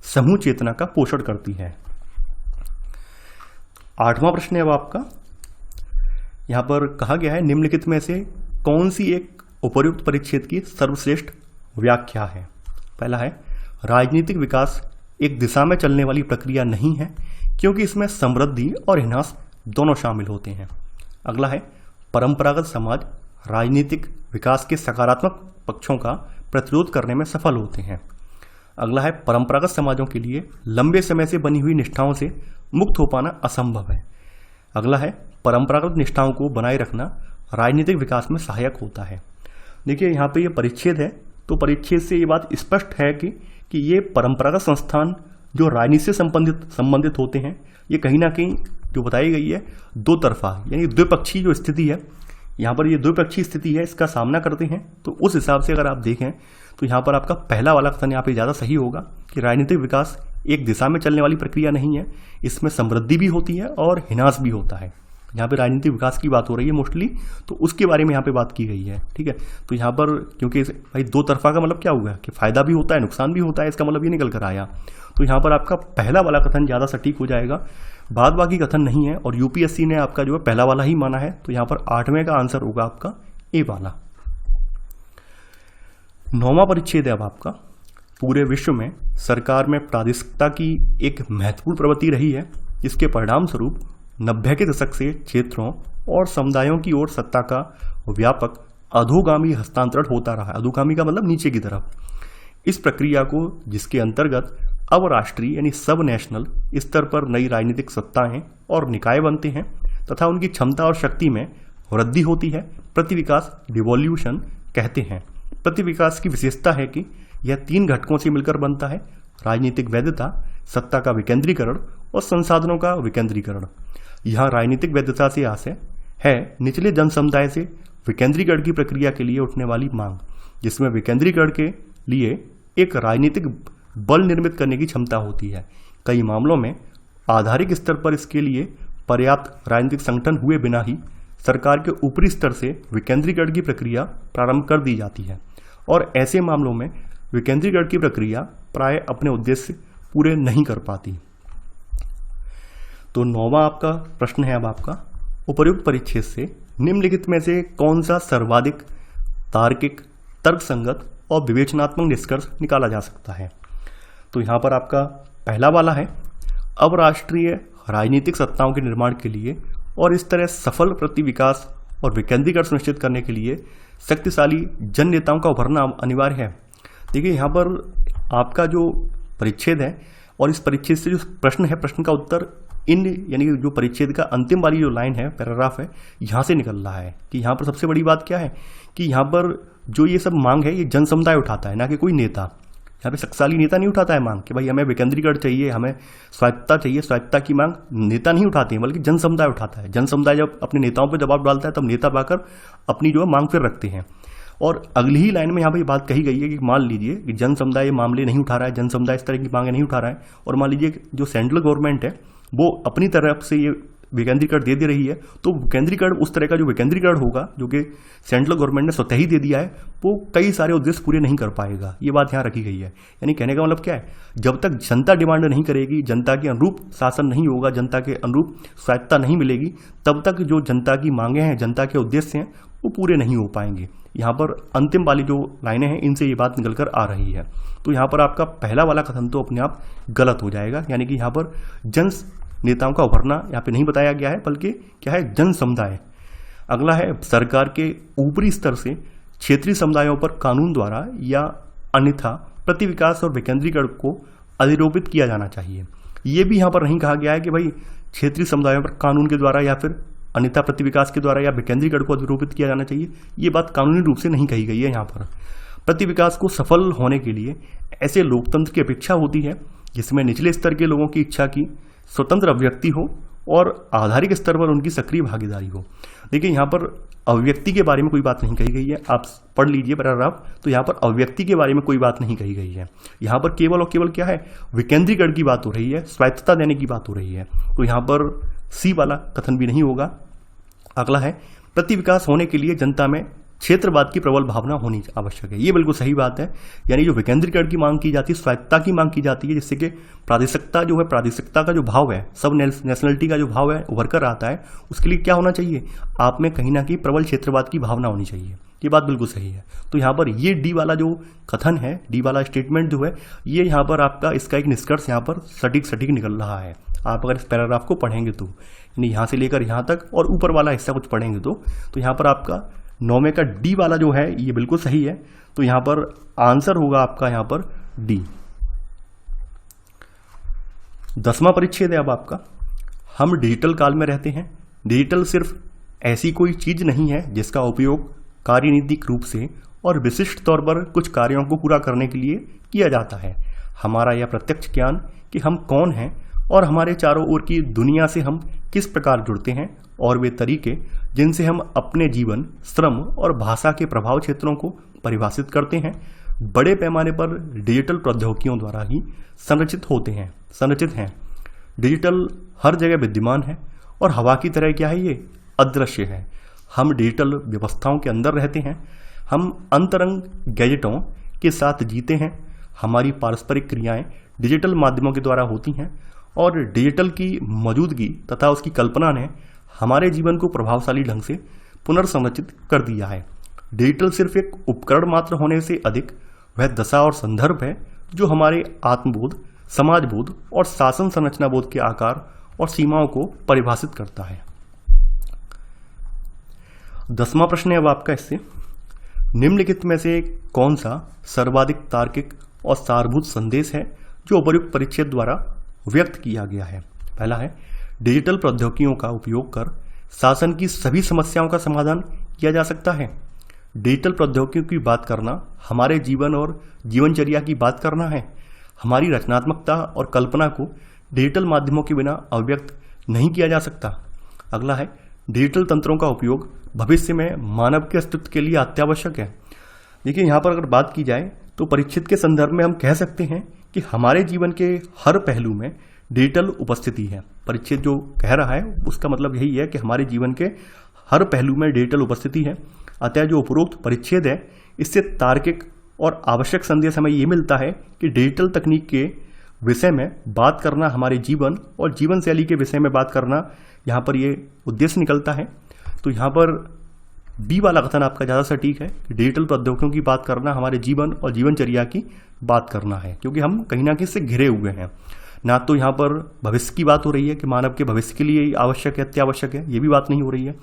समूह चेतना का पोषण करती है। 8वां प्रश्न है अब आपका, यहां पर कहा गया है निम्नलिखित में से कौन सी एक उपर्युक्त परिच्छेद की सर्वश्रेष्ठ व्याख्या है। पहला है, राजनीतिक विकास एक दिशा में चलने वाली प्रक्रिया नहीं है क्योंकि इसमें समृद्धि और विनाश दोनों शामिल होते हैं। अगला है, परंपरागत समाज राजनीतिक विकास के सकारात्मक पक्षों का प्रतिरोध करने में सफल होते हैं। अगला है, परंपरागत समाजों के लिए लंबे समय से बनी हुई निष्ठाओं से मुक्त हो पाना असंभव है। अगला है, परंपरागत निष्ठाओं को बनाए रखना राजनीतिक विकास में सहायक होता है। देखिए यहाँ पे ये परिच्छेद है, तो परिच्छेद से ये बात स्पष्ट है कि ये परंपरागत संस्थान जो राजनीति से संबंधित होते हैं, ये कहीं ना कहीं जो बताई गई है दो तरफा यानी द्विपक्षीय जो स्थिति है, यहाँ पर ये द्विपक्षीय स्थिति है, इसका सामना करते हैं। तो उस हिसाब से अगर आप देखें तो यहाँ पर आपका पहला वाला कथन यहाँ पे ज़्यादा सही होगा कि राजनीतिक विकास एक दिशा में चलने वाली प्रक्रिया नहीं है, इसमें समृद्धि भी होती है और विनाश भी होता है। यहाँ पे राजनीतिक विकास की बात हो रही है मोस्टली, तो उसके बारे में यहाँ पे बात की गई है। ठीक है, तो यहाँ पर क्योंकि भाई दो तरफा का मतलब क्या हुआ कि फायदा भी होता है नुकसान भी होता है, इसका मतलब ये निकल कर आया। तो यहाँ पर आपका पहला वाला कथन ज़्यादा सटीक हो जाएगा, बाद बाकी कथन नहीं है, और यूपीएससी ने आपका जो है पहला वाला ही माना है। तो यहाँ पर 8वें का आंसर होगा आपका ए वाला। 9वां परिच्छेद है अब आपका, पूरे विश्व में सरकार में प्रादेशिकता की एक महत्वपूर्ण प्रवृत्ति रही है, जिसके परिणाम स्वरूप 90 के दशक से क्षेत्रों और समुदायों की ओर सत्ता का व्यापक अधोगामी हस्तांतरण होता रहा है। अधोगामी का मतलब नीचे की तरफ। इस प्रक्रिया को, जिसके अंतर्गत अब राष्ट्रीय यानी सब नेशनल स्तर पर नई राजनीतिक सत्ताएं और निकाय बनते हैं तथा उनकी क्षमता और शक्ति में वृद्धि होती है, प्रतिविकास रिवॉल्यूशन कहते हैं। प्रतिविकास की विशेषता है कि यह 3 घटकों से मिलकर बनता है: राजनीतिक वैधता, सत्ता का विकेंद्रीकरण और संसाधनों का विकेंद्रीकरण। यहाँ राजनीतिक वैधता से आशय है निचले जन समुदाय से विकेंद्रीकरण की प्रक्रिया के लिए उठने वाली मांग, जिसमें विकेंद्रीकरण के लिए एक राजनीतिक बल निर्मित करने की क्षमता होती है। कई मामलों में आधारिक स्तर पर इसके लिए पर्याप्त राजनीतिक संगठन हुए बिना ही सरकार के ऊपरी स्तर से विकेंद्रीकरण की प्रक्रिया प्रारंभ कर दी जाती है, और ऐसे मामलों में विकेंद्रीकरण की प्रक्रिया प्राय अपने उद्देश्य पूरे नहीं कर पाती। तो 9वां आपका प्रश्न है अब आपका, उपर्युक्त परिच्छेद से निम्नलिखित में से कौन सा सर्वाधिक तार्किक, तर्कसंगत और विवेचनात्मक निष्कर्ष निकाला जा सकता है। तो यहाँ पर आपका पहला वाला है, अब राष्ट्रीय राजनीतिक सत्ताओं के निर्माण के लिए और इस तरह सफल प्रतिविकास और विकेंद्रीकरण सुनिश्चित करने के लिए शक्तिशाली जन नेताओं का उभरना अनिवार्य है। देखिए यहाँ पर आपका जो परिच्छेद है और इस परिच्छेद से जो प्रश्न है, प्रश्न का उत्तर इन यानी जो परिच्छेद का अंतिम वाली जो लाइन है, पैराग्राफ है, यहाँ से निकल रहा है कि यहाँ पर सबसे बड़ी बात क्या है कि यहाँ पर जो ये सब मांग है ये जन समुदाय उठाता है, ना कि कोई नेता। यहाँ पे शक्तिशाली नेता नहीं उठाता है मांग कि भाई हमें विकेंद्रीकरण चाहिए, हमें स्वायत्तता चाहिए, स्वायत्तता की मांग नेता नहीं उठाते हैं, बल्कि जन समुदाय उठाता है। जन समुदाय जब अपने नेताओं पर दबाव डालता है तब नेता पाकर अपनी जो है मांग फिर रखते हैं। और अगली ही लाइन में यहाँ पर बात कही गई है कि मान लीजिए कि जन समुदाय ये मामले नहीं उठा रहा है, जन समुदाय इस तरह की मांगे नहीं उठा रहा है, और मान लीजिए जो सेंट्रल गवर्नमेंट है वो अपनी तरफ से ये विकेंद्रीकरण दे रही है, तो विकेंद्रीकरण उस तरह का जो विकेंद्रीकरण होगा जो कि सेंट्रल गवर्नमेंट ने स्वतः ही दे दिया है, वो कई सारे उद्देश्य पूरे नहीं कर पाएगा। ये बात यहाँ रखी गई है। यानी कहने का मतलब क्या है, जब तक जनता डिमांड नहीं करेगी, जनता के अनुरूप शासन नहीं होगा, जनता के अनुरूप स्वायत्तता नहीं मिलेगी, तब तक जो जनता की मांगे हैं, जनता के उद्देश्य हैं, वो पूरे नहीं हो पाएंगे। यहाँ पर अंतिम वाली जो लाइनें हैं इनसे ये बात निकल कर आ रही है। तो यहाँ पर आपका पहला वाला कथन तो अपने आप गलत हो जाएगा, यानी कि यहाँ पर जन नेताओं का उभरना यहाँ पे नहीं बताया गया है, बल्कि क्या है, जन समुदाय। अगला है, सरकार के ऊपरी स्तर से क्षेत्रीय समुदायों पर कानून द्वारा या अन्यथा प्रतिविकास और विकेंद्रीकरण को अधिरोपित किया जाना चाहिए। ये भी यहाँ पर नहीं कहा गया है कि भाई क्षेत्रीय समुदायों पर कानून के द्वारा या फिर अन्यथा प्रतिविकास के द्वारा या विकेंद्रीकरण को अधिरोपित किया जाना चाहिए, ये बात कानूनी रूप से नहीं कही गई है। यहाँ पर प्रतिविकास को सफल होने के लिए ऐसे लोकतंत्र की अपेक्षा होती है जिसमें निचले स्तर के लोगों की इच्छा की स्वतंत्र अभिव्यक्ति हो और आधारिक स्तर पर उनकी सक्रिय भागीदारी हो। देखिए यहाँ पर अभिव्यक्ति के बारे में कोई बात नहीं कही गई है, आप पढ़ लीजिए पैराग्राफ, तो यहाँ पर अभिव्यक्ति के बारे में कोई बात नहीं कही गई है। यहाँ पर केवल और केवल क्या है, विकेंद्रीकरण की बात हो रही है, स्वायत्तता देने की बात हो रही है। तो यहाँ पर सी वाला कथन भी नहीं होगा। अगला है, प्रतिविकास होने के लिए जनता में क्षेत्रवाद की प्रबल भावना होनी आवश्यक है। ये बिल्कुल सही बात है, यानी जो विकेंद्रीकरण की मांग की जाती है, स्वायत्तता की मांग की जाती है, जिससे कि प्रादेशिकता जो है, प्रादेशिकता का जो भाव है, सब नेशनलिटी का जो भाव है उभर कर आता है, उसके लिए क्या होना चाहिए, आप में कहीं ना कहीं प्रबल क्षेत्रवाद की भावना होनी चाहिए। ये बात बिल्कुल सही है। तो यहाँ पर ये डी वाला जो कथन है, डी वाला स्टेटमेंट जो है, ये यहाँ पर आपका इसका एक निष्कर्ष यहाँ पर सटीक निकल रहा है। आप अगर इस पैराग्राफ को पढ़ेंगे तो, यानी यहाँ से लेकर यहाँ तक और ऊपर वाला हिस्सा कुछ पढ़ेंगे तो यहाँ पर आपका 9वें का डी वाला जो है ये बिल्कुल सही है। तो यहाँ पर आंसर होगा आपका यहाँ पर डी। 10वां परिच्छेद है अब आपका, हम डिजिटल काल में रहते हैं। डिजिटल सिर्फ ऐसी कोई चीज नहीं है जिसका उपयोग कार्यनीतिक रूप से और विशिष्ट तौर पर कुछ कार्यों को पूरा करने के लिए किया जाता है। हमारा यह प्रत्यक्ष ज्ञान कि हम कौन हैं और हमारे चारों ओर की दुनिया से हम किस प्रकार जुड़ते हैं और वे तरीके जिनसे हम अपने जीवन, श्रम और भाषा के प्रभाव क्षेत्रों को परिभाषित करते हैं, बड़े पैमाने पर डिजिटल प्रौद्योगिकियों द्वारा ही संरचित हैं। डिजिटल हर जगह विद्यमान है और हवा की तरह क्या है, ये अदृश्य है। हम डिजिटल व्यवस्थाओं के अंदर रहते हैं। हम अंतरंग गैजेटों के साथ जीते हैं। हमारी पारस्परिक क्रियाएं डिजिटल माध्यमों के द्वारा होती हैं और डिजिटल की मौजूदगी तथा उसकी कल्पना ने हमारे जीवन को प्रभावशाली ढंग से पुनर्संरचित कर दिया है। डिजिटल सिर्फ एक उपकरण मात्र होने से अधिक वह दशा और संदर्भ है जो हमारे आत्मबोध, समाजबोध और शासन संरचना बोध के आकार और सीमाओं को परिभाषित करता है। 10वां प्रश्न है अब आपका इससे, निम्नलिखित में से कौन सा सर्वाधिक तार्किक और सारभूत संदेश है जो उपयुक्त परिच्छेद द्वारा व्यक्त किया गया है। पहला है, डिजिटल प्रौद्योगिकियों का उपयोग कर शासन की सभी समस्याओं का समाधान किया जा सकता है। डिजिटल प्रौद्योगिकियों की बात करना हमारे जीवन और जीवनचर्या की बात करना है। हमारी रचनात्मकता और कल्पना को डिजिटल माध्यमों के बिना अभिव्यक्त नहीं किया जा सकता। अगला है, डिजिटल तंत्रों का उपयोग भविष्य में मानव के अस्तित्व के लिए अत्यावश्यक है। देखिए यहाँ पर अगर बात की जाए तो परिच्छेद के संदर्भ में हम कह सकते हैं कि हमारे जीवन के हर पहलू में डिजिटल उपस्थिति है। परिच्छेद जो कह रहा है उसका मतलब यही है कि हमारे जीवन के हर पहलू में डिजिटल उपस्थिति है। अतः जो उपरोक्त परिच्छेद है इससे तार्किक और आवश्यक संदेश हमें ये मिलता है कि डिजिटल तकनीक के विषय में बात करना, हमारे जीवन और जीवन शैली के विषय में बात करना, यहाँ पर ये उद्देश्य निकलता है। तो यहाँ पर बी वाला कथन आपका ज़्यादा सटीक है कि डिजिटल प्रौद्योगिकियों की बात करना हमारे जीवन और जीवनचर्या की बात करना है, क्योंकि हम कहीं ना कहीं इससे घिरे हुए हैं। ना तो यहाँ पर भविष्य की बात हो रही है कि मानव के भविष्य के लिए आवश्यक है, अत्यावश्यक है, ये भी बात नहीं हो रही है।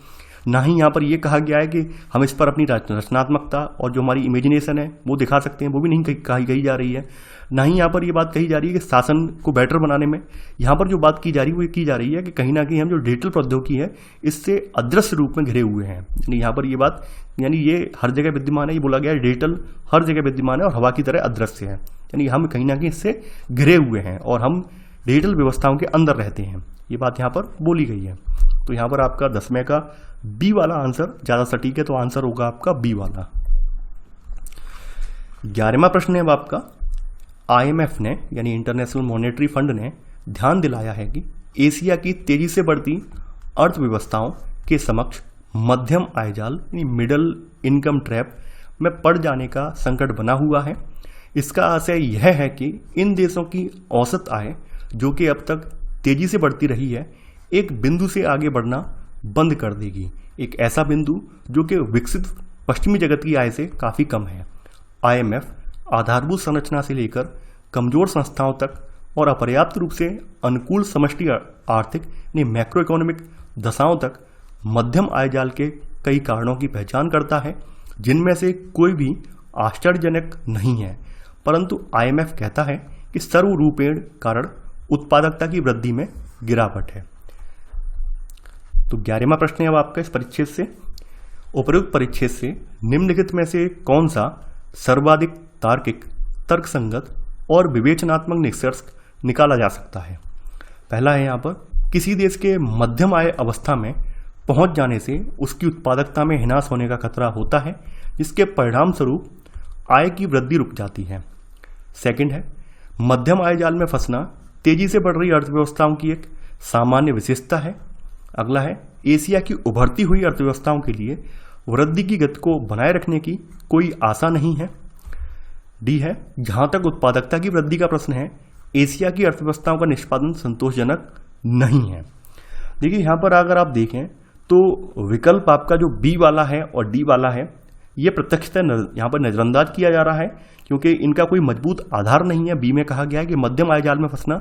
ना ही यहाँ पर ये कहा गया है कि हम इस पर अपनी रचनात्मकता और जो हमारी इमेजिनेशन है वो दिखा सकते हैं, वो भी नहीं कही जा रही है। ना ही यहाँ पर ये बात कही जा रही है कि शासन को बेटर बनाने में यहाँ पर जो बात की जा रही है वो ये की जा रही है कि कहीं ना कहीं हम जो डिजिटल प्रौद्योगिकी है इससे अदृश्य रूप में घिरे हुए हैं। यानी यहाँ पर ये बात, यानी ये हर जगह विद्यमान है, ये बोला गया है डिजिटल हर जगह विद्यमान है और हवा की तरह अदृश्य है। यानी हम कहीं ना कहीं इससे घिरे हुए हैं और हम डिजिटल व्यवस्थाओं के अंदर रहते हैं, ये बात यहाँ पर बोली गई है। तो यहाँ पर आपका 10वें का बी वाला आंसर ज़्यादा सटीक है, तो आंसर होगा आपका बी वाला। 11वां प्रश्न है अब आपका, IMF ने यानी इंटरनेशनल मॉनेटरी फंड ने ध्यान दिलाया है कि एशिया की तेजी से बढ़ती अर्थव्यवस्थाओं के समक्ष मध्यम आय जाल यानी मिडल इनकम ट्रैप में पड़ जाने का संकट बना हुआ है। इसका आशय यह है कि इन देशों की औसत आय, जो कि अब तक तेजी से बढ़ती रही है, एक बिंदु से आगे बढ़ना बंद कर देगी। एक ऐसा बिंदु जो कि विकसित पश्चिमी जगत की आय से काफ़ी कम है। IMF आधारभूत संरचना से लेकर कमजोर संस्थाओं तक और अपर्याप्त रूप से अनुकूल समष्टि आर्थिक यानी मैक्रो इकोनॉमिक दशाओं तक मध्यम आय जाल के कई कारणों की पहचान करता है, जिनमें से कोई भी आश्चर्यजनक नहीं है। परंतु IMF कहता है कि सर्वरूपेण कारण उत्पादकता की वृद्धि में गिरावट है। तो 11वां प्रश्न है अब आपका इस परिच्छेद से, उपयुक्त परिच्छेद से निम्नलिखित में से कौन सा सर्वाधिक तार्किक, तर्कसंगत और विवेचनात्मक निष्कर्ष निकाला जा सकता है। पहला है यहाँ पर, किसी देश के मध्यम आय अवस्था में पहुंच जाने से उसकी उत्पादकता में ह्रास होने का खतरा होता है, जिसके परिणाम स्वरूप आय की वृद्धि रुक जाती है। सेकंड है, मध्यम आय जाल में फंसना तेजी से बढ़ रही अर्थव्यवस्थाओं की एक सामान्य विशेषता है। अगला है, एशिया की उभरती हुई अर्थव्यवस्थाओं के लिए वृद्धि की गति को बनाए रखने की कोई आशा नहीं है। डी है, जहां तक उत्पादकता की वृद्धि का प्रश्न है, एशिया की अर्थव्यवस्थाओं का निष्पादन संतोषजनक नहीं है। देखिए यहाँ पर अगर आप देखें तो विकल्प आपका जो बी वाला है और डी वाला है, ये प्रत्यक्षतः यहाँ पर नजरअंदाज किया जा रहा है, क्योंकि इनका कोई मजबूत आधार नहीं है। बी में कहा गया है कि मध्यम आय जाल में फंसना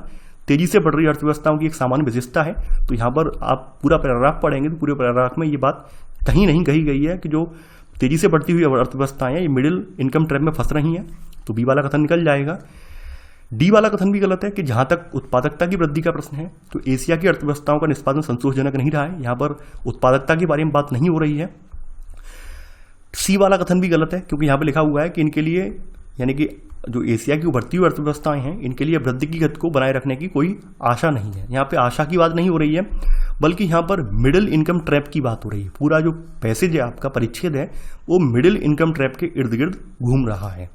तेजी से बढ़ रही अर्थव्यवस्थाओं की एक सामान्य विशेषता है। तो यहाँ पर आप पूरा पैराग्राफ पढ़ेंगे तो पूरे पैराग्राफ में ये बात कहीं नहीं कही गई है कि जो तेजी से बढ़ती हुई अर्थव्यवस्थाएं ये मिडिल इनकम ट्रैप में फंस रही हैं। तो बी वाला कथन निकल जाएगा। डी वाला कथन भी गलत है कि जहां तक उत्पादकता की वृद्धि का प्रश्न है, तो एशिया की अर्थव्यवस्थाओं का निष्पादन संतोषजनक नहीं रहा है। यहाँ पर उत्पादकता के बारे में बात नहीं हो रही है। सी वाला कथन भी गलत है, क्योंकि यहाँ पर लिखा हुआ है कि इनके लिए, यानी कि जो एशिया की उभरती हुई अर्थव्यवस्थाएं हैं, इनके लिए वृद्धि की गति को बनाए रखने की कोई आशा नहीं है। यहाँ पे आशा की बात नहीं हो रही है, बल्कि यहाँ पर मिडिल इनकम ट्रैप की बात हो रही है। पूरा जो पैसेज है आपका, परिच्छेद है, वो मिडिल इनकम ट्रैप के इर्द गिर्द घूम रहा है।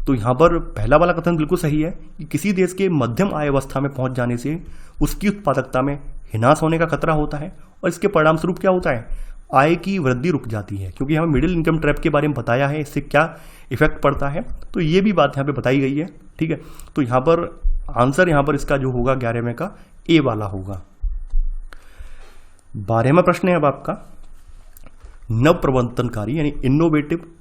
तो यहाँ पर पहला वाला कथन बिल्कुल सही है कि किसी देश के मध्यम आय अवस्था में पहुंच जाने से उसकी उत्पादकता में ह्रास होने का खतरा होता है, और इसके परिणाम स्वरूप क्या होता है, आय की वृद्धि रुक जाती है। क्योंकि हमें मिडिल इनकम ट्रैप के बारे में बताया है, इससे क्या इफेक्ट पड़ता है, तो ये भी बात यहाँ पे बताई गई है। ठीक है, तो यहाँ पर आंसर यहाँ पर इसका जो होगा 11वें का ए वाला होगा। 12वां प्रश्न है अब आपका, नव प्रवर्तनकारी यानी इनोवेटिव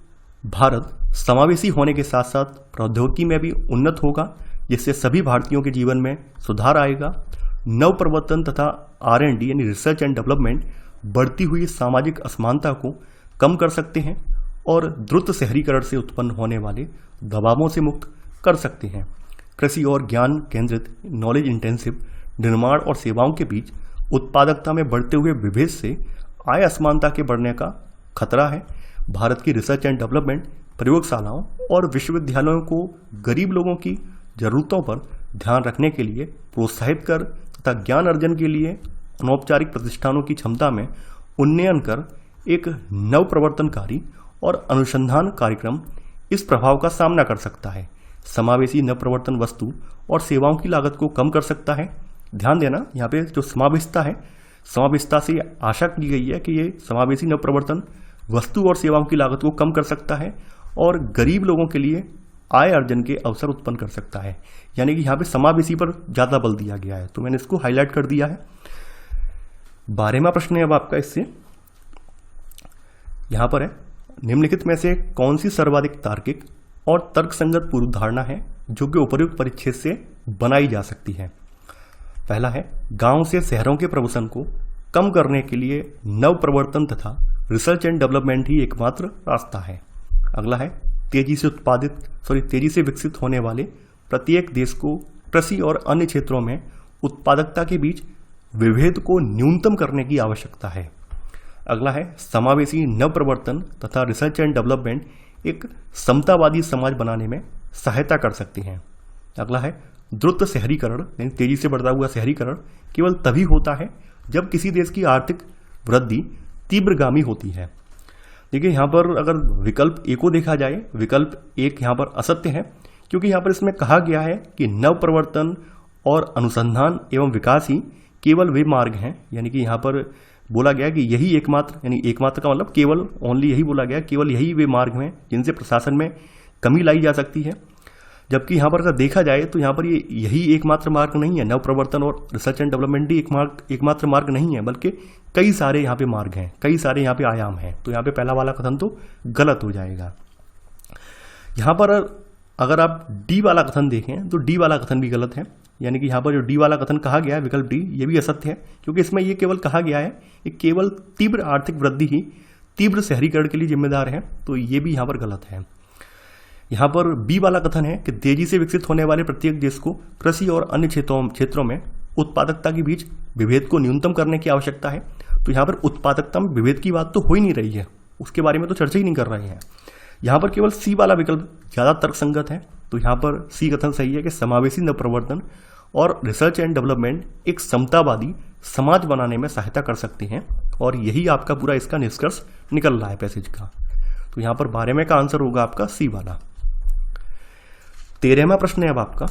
भारत समावेशी होने के साथ साथ प्रौद्योगिकी में भी उन्नत होगा, जिससे सभी भारतीयों के जीवन में सुधार आएगा। नव प्रवर्तन तथा R&D यानी रिसर्च एंड डेवलपमेंट बढ़ती हुई सामाजिक असमानता को कम कर सकते हैं और द्रुत शहरीकरण से उत्पन्न होने वाले दबावों से मुक्त कर सकते हैं। कृषि और ज्ञान केंद्रित नॉलेज इंटेंसिव निर्माण और सेवाओं के बीच उत्पादकता में बढ़ते हुए विभेद से आय असमानता के बढ़ने का खतरा है। भारत की रिसर्च एंड डेवलपमेंट प्रयोगशालाओं और विश्वविद्यालयों को गरीब लोगों की जरूरतों पर ध्यान रखने के लिए प्रोत्साहित कर तथा ज्ञान अर्जन के लिए अनौपचारिक प्रतिष्ठानों की क्षमता में उन्नयन कर एक नव प्रवर्तनकारी और अनुसंधान कार्यक्रम इस प्रभाव का सामना कर सकता है। समावेशी नव प्रवर्तन वस्तु और सेवाओं की लागत को कम कर सकता है। ध्यान देना, यहाँ पे जो समावेशिता है, समावेशिता से आशा की गई है कि ये समावेशी नव प्रवर्तन वस्तु और सेवाओं की लागत को कम कर सकता है और गरीब लोगों के लिए आय अर्जन के अवसर उत्पन्न कर सकता है। यानी कि यहाँ पे समावेशी पर ज़्यादा बल दिया गया है, तो मैंने इसको हाईलाइट कर दिया है। 12वां प्रश्न है अब आपका इससे, यहाँ पर है, निम्नलिखित में से कौन सी सर्वाधिक तार्किक और तर्कसंगत पूर्व धारणा है जो कि उपर्युक्त परिच्छेद से बनाई जा सकती है। पहला है, गांव से शहरों के प्रवसन को कम करने के लिए नव प्रवर्तन तथा रिसर्च एंड डेवलपमेंट ही एकमात्र रास्ता है। अगला है, तेजी से विकसित होने वाले प्रत्येक देश को कृषि और अन्य क्षेत्रों में उत्पादकता के बीच विभेद को न्यूनतम करने की आवश्यकता है। अगला है, समावेशी नव प्रवर्तन तथा रिसर्च एंड डेवलपमेंट एक समतावादी समाज बनाने में सहायता कर सकती हैं। अगला है, द्रुत शहरीकरण यानी तेजी से बढ़ता हुआ शहरीकरण केवल तभी होता है जब किसी देश की आर्थिक वृद्धि तीव्रगामी होती है। देखिए यहाँ पर अगर विकल्प ए को देखा जाए, विकल्प एक यहाँ पर असत्य है, क्योंकि यहाँ पर इसमें कहा गया है कि नव प्रवर्तन और अनुसंधान एवं विकास ही केवल वे मार्ग हैं। यानी कि यहाँ पर बोला गया कि यही एकमात्र, यानी एकमात्र का मतलब केवल, ओनली यही बोला गया, केवल यही वे मार्ग हैं जिनसे प्रशासन में कमी लाई जा सकती है। जबकि यहाँ पर अगर देखा जाए तो यहाँ पर ये यही एकमात्र मार्ग नहीं है, नव प्रवर्तन और रिसर्च एंड डेवलपमेंट ही एकमात्र मार्ग नहीं है, बल्कि कई सारे यहाँ पे मार्ग हैं, कई सारे यहाँ पे आयाम हैं। तो यहाँ पे पहला वाला कथन तो गलत हो जाएगा। यहाँ पर अगर आप डी वाला कथन देखें तो डी वाला कथन भी गलत है। यानी कि यहाँ पर जो डी वाला कथन कहा गया है, विकल्प डी, ये भी असत्य है, क्योंकि इसमें ये केवल कहा गया है कि केवल तीव्र आर्थिक वृद्धि ही तीव्र शहरीकरण के लिए जिम्मेदार है। तो ये भी यहाँ पर गलत है। यहाँ पर बी वाला कथन है कि तेजी से विकसित होने वाले प्रत्येक देश को कृषि और अन्य क्षेत्रों में उत्पादकता के बीच विभेद को न्यूनतम करने की आवश्यकता है। तो यहाँ पर उत्पादकता में विभेद की बात तो हो ही नहीं रही है, उसके बारे में तो चर्चा ही नहीं कर रहे हैं। यहाँ पर केवल सी वाला विकल्प ज़्यादा तर्कसंगत है। तो यहाँ पर सी कथन सही है कि समावेशी नवप्रवर्तन और रिसर्च एंड डेवलपमेंट एक समतावादी समाज बनाने में सहायता कर सकते हैं, और यही आपका पूरा इसका निष्कर्ष निकल रहा है पैसेज का। तो यहाँ पर 12वें का आंसर होगा आपका सी वाला। 13वां प्रश्न है अब आपका,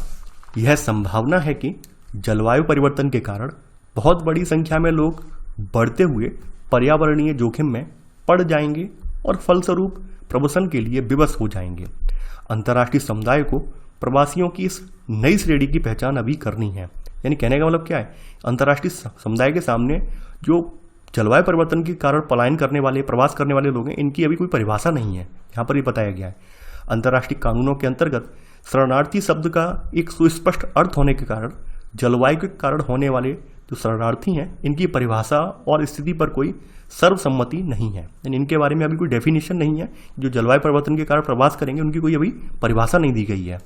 यह संभावना है कि जलवायु परिवर्तन के कारण बहुत बड़ी संख्या में लोग बढ़ते हुए पर्यावरणीय जोखिम में पड़ जाएंगे और फलस्वरूप प्रवसन के लिए विवश हो जाएंगे। अंतर्राष्ट्रीय समुदाय को प्रवासियों की इस नई श्रेणी की पहचान अभी करनी है। यानी कहने का मतलब क्या है, अंतर्राष्ट्रीय समुदाय के सामने जो जलवायु परिवर्तन के कारण पलायन करने वाले, प्रवास करने वाले लोग हैं, इनकी अभी कोई परिभाषा नहीं है। यहाँ पर ये बताया गया है अंतर्राष्ट्रीय कानूनों के अंतर्गत शरणार्थी शब्द का एक सुस्पष्ट अर्थ होने के कारण जलवायु के कारण होने वाले जो शरणार्थी हैं, इनकी परिभाषा और स्थिति पर कोई सर्वसम्मति नहीं है। यानी इनके बारे में अभी कोई डेफिनेशन नहीं है। जो जलवायु परिवर्तन के कारण प्रवास करेंगे उनकी कोई अभी परिभाषा नहीं दी गई है।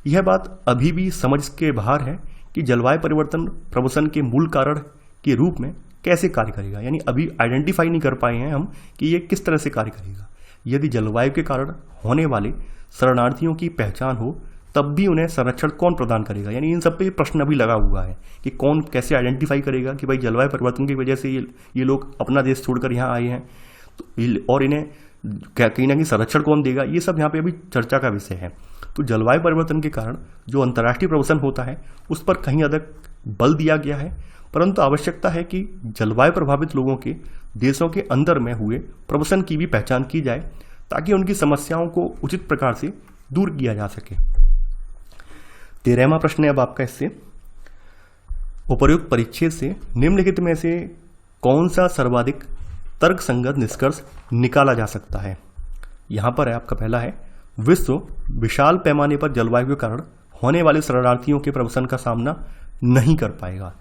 यह बात अभी भी समझ के बाहर है कि जलवायु परिवर्तन प्रवसन के मूल कारण के रूप में कैसे कार्य करेगा। यानी अभी आइडेंटिफाई नहीं कर पाए हैं हम कि ये किस तरह से कार्य करेगा। यदि जलवायु के कारण होने वाले शरणार्थियों की पहचान हो तब भी उन्हें संरक्षण कौन प्रदान करेगा। यानी इन सब पे प्रश्न अभी लगा हुआ है कि कौन कैसे आइडेंटिफाई करेगा कि भाई जलवायु परिवर्तन की वजह से ये लोग अपना देश छोड़कर यहाँ आए हैं, तो और इन्हें कहीं ना कहीं संरक्षण कौन देगा। ये सब यहाँ पे अभी चर्चा का विषय है। तो जलवायु परिवर्तन के कारण जो अंतर्राष्ट्रीय प्रवसन होता है उस पर कहीं अधिक बल दिया गया है, परंतु आवश्यकता है कि जलवायु प्रभावित लोगों के देशों के अंदर में हुए प्रवसन की भी पहचान की जाए ताकि उनकी समस्याओं को उचित प्रकार से दूर किया जा सके। 13वां प्रश्न है अब आपका, इससे उपर्युक्त परिच्छेद से निम्नलिखित में से कौन सा सर्वाधिक तर्कसंगत निष्कर्ष निकाला जा सकता है। यहां पर है आपका पहला है, विश्व विशाल पैमाने पर जलवायु के कारण होने वाले शरणार्थियों के प्रवसन का सामना नहीं कर पाएगा।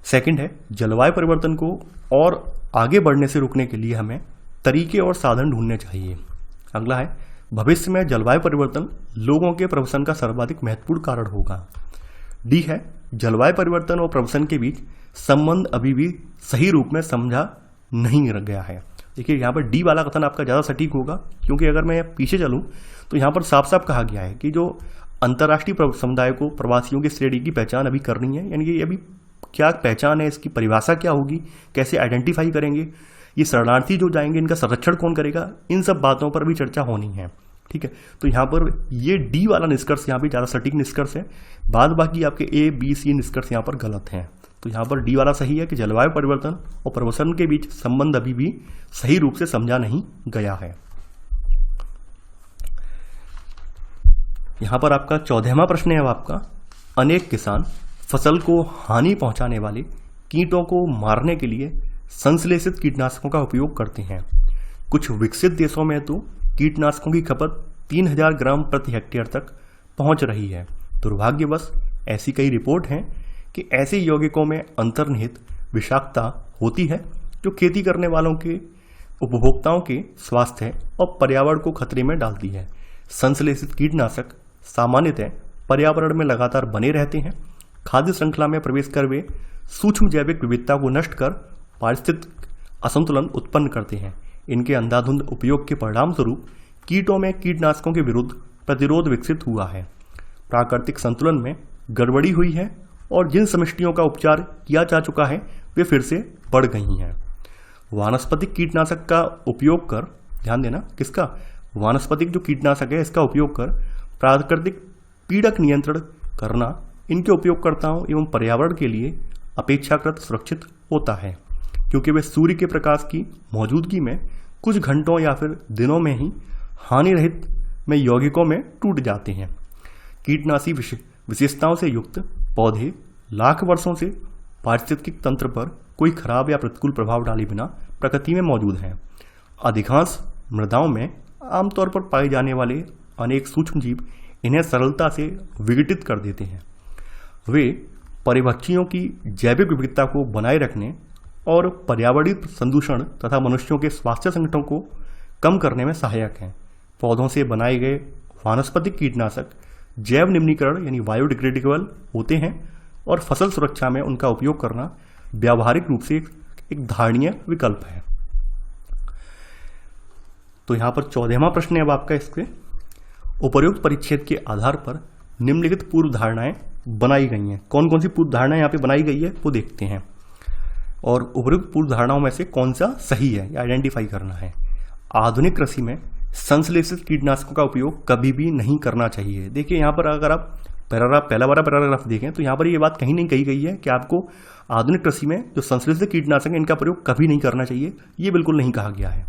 सेकंड है, जलवायु परिवर्तन को और आगे बढ़ने से रोकने के लिए हमें तरीके और साधन ढूंढने चाहिए। अगला है, भविष्य में जलवायु परिवर्तन लोगों के प्रवसन का सर्वाधिक महत्वपूर्ण कारण होगा। डी है, जलवायु परिवर्तन और प्रवसन के बीच संबंध अभी भी सही रूप में समझा नहीं गया है। देखिए यहाँ पर डी वाला कथन आपका ज़्यादा सटीक होगा, क्योंकि अगर मैं पीछे चलूँ तो यहाँ पर साफ साफ कहा गया है कि जो अंतर्राष्ट्रीय समुदाय को प्रवासियों की श्रेणी की पहचान अभी करनी है। यानी कि अभी क्या पहचान है, इसकी परिभाषा क्या होगी, कैसे आइडेंटिफाई करेंगे, ये शरणार्थी जो जाएंगे इनका संरक्षण कौन करेगा, इन सब बातों पर भी चर्चा होनी है। ठीक है, तो यहाँ पर ये डी वाला निष्कर्ष यहाँ पे ज़्यादा सटीक निष्कर्ष है। बाद बाकी आपके ए बी सी निष्कर्ष यहाँ पर गलत हैं। तो यहाँ पर डी वाला सही है कि जलवायु परिवर्तन और प्रवसन के बीच संबंध अभी भी सही रूप से समझा नहीं गया है। यहाँ पर आपका 14वां प्रश्न है अब आपका, अनेक किसान फसल को हानि पहुंचाने वाले कीटों को मारने के लिए संश्लेषित कीटनाशकों का उपयोग करते हैं। कुछ विकसित देशों में तो कीटनाशकों की खपत 3000 ग्राम प्रति हेक्टेयर तक पहुंच रही है। दुर्भाग्यवश ऐसी कई रिपोर्ट हैं कि ऐसे यौगिकों में अंतर्निहित विषाक्तता होती है जो खेती करने वालों के उपभोक्ताओं के स्वास्थ्य और पर्यावरण को खतरे में डालती है। संश्लेषित कीटनाशक सामान्यतः पर्यावरण में लगातार बने रहते हैं, खाद्य श्रृंखला में प्रवेश कर वे सूक्ष्म जैविक विविधता को नष्ट कर पारिस्थितिक असंतुलन उत्पन्न करते हैं। इनके अंधाधुंध उपयोग के परिणाम स्वरूप कीटों में कीटनाशकों के विरुद्ध प्रतिरोध विकसित हुआ है। प्राकृतिक संतुलन में गड़बड़ी हुई है और जिन समष्टियों का उपचार किया जा चुका है वे फिर से बढ़ गई हैं। वानस्पतिक कीटनाशक का उपयोग कर, ध्यान देना किसका, वानस्पतिक जो कीटनाशक है इसका उपयोग कर प्राकृतिक पीड़क नियंत्रण करना इनके उपयोगकर्ताओं एवं पर्यावरण के लिए अपेक्षाकृत सुरक्षित होता है, क्योंकि वे सूर्य के प्रकाश की मौजूदगी में कुछ घंटों या फिर दिनों में ही हानि रहित में यौगिकों में टूट जाते हैं। कीटनाशी विशेषताओं से युक्त पौधे लाख वर्षों से पारिस्थितिक तंत्र पर कोई खराब या प्रतिकूल प्रभाव डाले बिना प्रकृति में मौजूद हैं। अधिकांश मृदाओं में आमतौर पर पाए जाने वाले अनेक सूक्ष्म जीव इन्हें सरलता से विघटित कर देते हैं। वे परिभक्षियों की जैविक विविधता को बनाए रखने और पर्यावरणीय प्रदूषण तथा मनुष्यों के स्वास्थ्य संकटों को कम करने में सहायक हैं। पौधों से बनाए गए वानस्पतिक कीटनाशक जैव निम्नीकरण यानी बायोडिग्रेडेबल होते हैं और फसल सुरक्षा में उनका उपयोग करना व्यावहारिक रूप से एक धारणीय विकल्प है। तो यहां पर 14वां प्रश्न है अब आपका इसके, उपर्युक्त परिच्छेद के आधार पर निम्नलिखित पूर्व धारणाएं बनाई गई हैं। कौन कौन सी पूर्व धारणाएं यहाँ पे बनाई गई है वो देखते हैं, और उपर्युक्त पूर्व धारणाओं में से कौन सा सही है ये आइडेंटिफाई करना है। आधुनिक कृषि में संश्लेषित कीटनाशकों का उपयोग कभी भी नहीं करना चाहिए। देखिए यहाँ पर अगर आप पहला वाला पैराग्राफ देखें तो यहाँ पर ये बात कहीं नहीं कही गई है कि आपको आधुनिक कृषि में जो संश्लेषित कीटनाशक है इनका प्रयोग कभी नहीं करना चाहिए, ये बिल्कुल नहीं कहा गया है।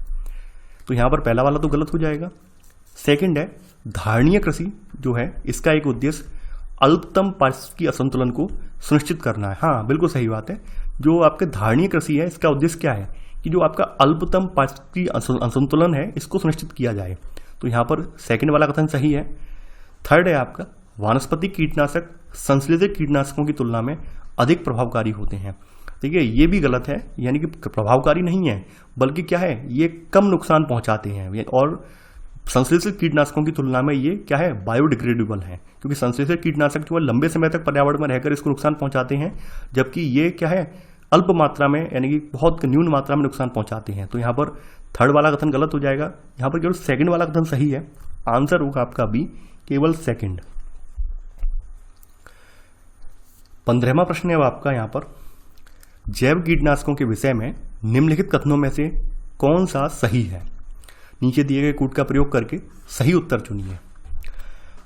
तो यहाँ पर पहला वाला तो गलत हो जाएगा। सेकंड है, धारणीय कृषि जो है इसका एक उद्देश्य अल्पतम पारिस्थितिकी असंतुलन को सुनिश्चित करना है। हाँ बिल्कुल सही बात है, जो आपके धारणीय कृषि है इसका उद्देश्य क्या है कि जो आपका अल्पतम पारिस्थितिकी असंतुलन है इसको सुनिश्चित किया जाए। तो यहाँ पर सेकंड वाला कथन सही है। थर्ड है आपका, वानस्पतिक कीटनाशक संश्लेषित कीटनाशकों की तुलना में अधिक प्रभावकारी होते हैं। देखिए ये भी गलत है, यानी कि प्रभावकारी नहीं है बल्कि क्या है, ये कम नुकसान पहुंचाते हैं, और संश्लेषित कीटनाशकों की तुलना में ये क्या है, बायोडिग्रेडेबल है, क्योंकि संश्लेषित कीटनाशक जो है लंबे समय तक पर्यावरण में रहकर इसको नुकसान पहुंचाते हैं, जबकि ये क्या है, अल्प मात्रा में यानी कि बहुत न्यून मात्रा में नुकसान पहुंचाते हैं। तो यहाँ पर थर्ड वाला कथन गलत हो जाएगा, यहाँ पर केवल सेकंड वाला कथन सही है। आंसर होगा आपका बी, केवल सेकंड। 15वां प्रश्न है आपका यहाँ पर, जैव कीटनाशकों के विषय में निम्नलिखित कथनों में से कौन सा सही है। नीचे दिए गए कूट का प्रयोग करके सही उत्तर चुनिए।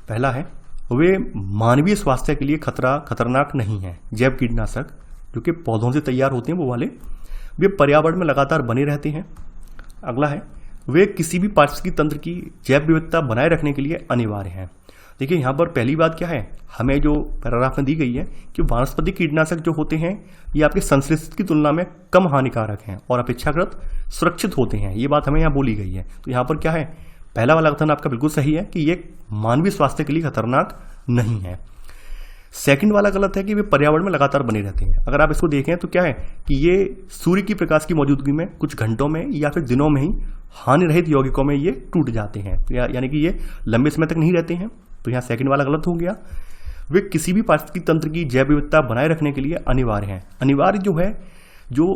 पहला है, वे मानवीय स्वास्थ्य के लिए खतरनाक नहीं है। जैव कीटनाशक जो कि पौधों से तैयार होते हैं वो वाले, वे पर्यावरण में लगातार बने रहते हैं। अगला है, वे किसी भी पारिस्थितिकी तंत्र की जैव विविधता बनाए रखने के लिए अनिवार्य हैं। देखिए यहाँ पर पहली बात क्या है, हमें जो पैराग्राफ में दी गई है कि वानस्पतिक कीटनाशक जो होते हैं ये आपके संश्लेषित की तुलना में कम हानिकारक हैं और अपेक्षाकृत सुरक्षित होते हैं, ये बात हमें यहाँ बोली गई है। तो यहाँ पर क्या है, पहला वाला कथन आपका बिल्कुल सही है कि ये मानवीय स्वास्थ्य के लिए खतरनाक नहीं है। सेकंड वाला गलत है कि वे पर्यावरण में लगातार बने रहते हैं। अगर आप इसको देखें तो क्या है कि ये सूर्य की प्रकाश की मौजूदगी में कुछ घंटों में या फिर दिनों में ही हानि रहित यौगिकों में ये टूट जाते हैं, तो यानी कि ये लंबे समय तक नहीं रहते हैं। तो यहाँ सेकंड वाला गलत हो गया। वे किसी भी पारिस्थितिकी तंत्र की जैव विविधता बनाए रखने के लिए अनिवार्य हैं। अनिवार्य जो है, जो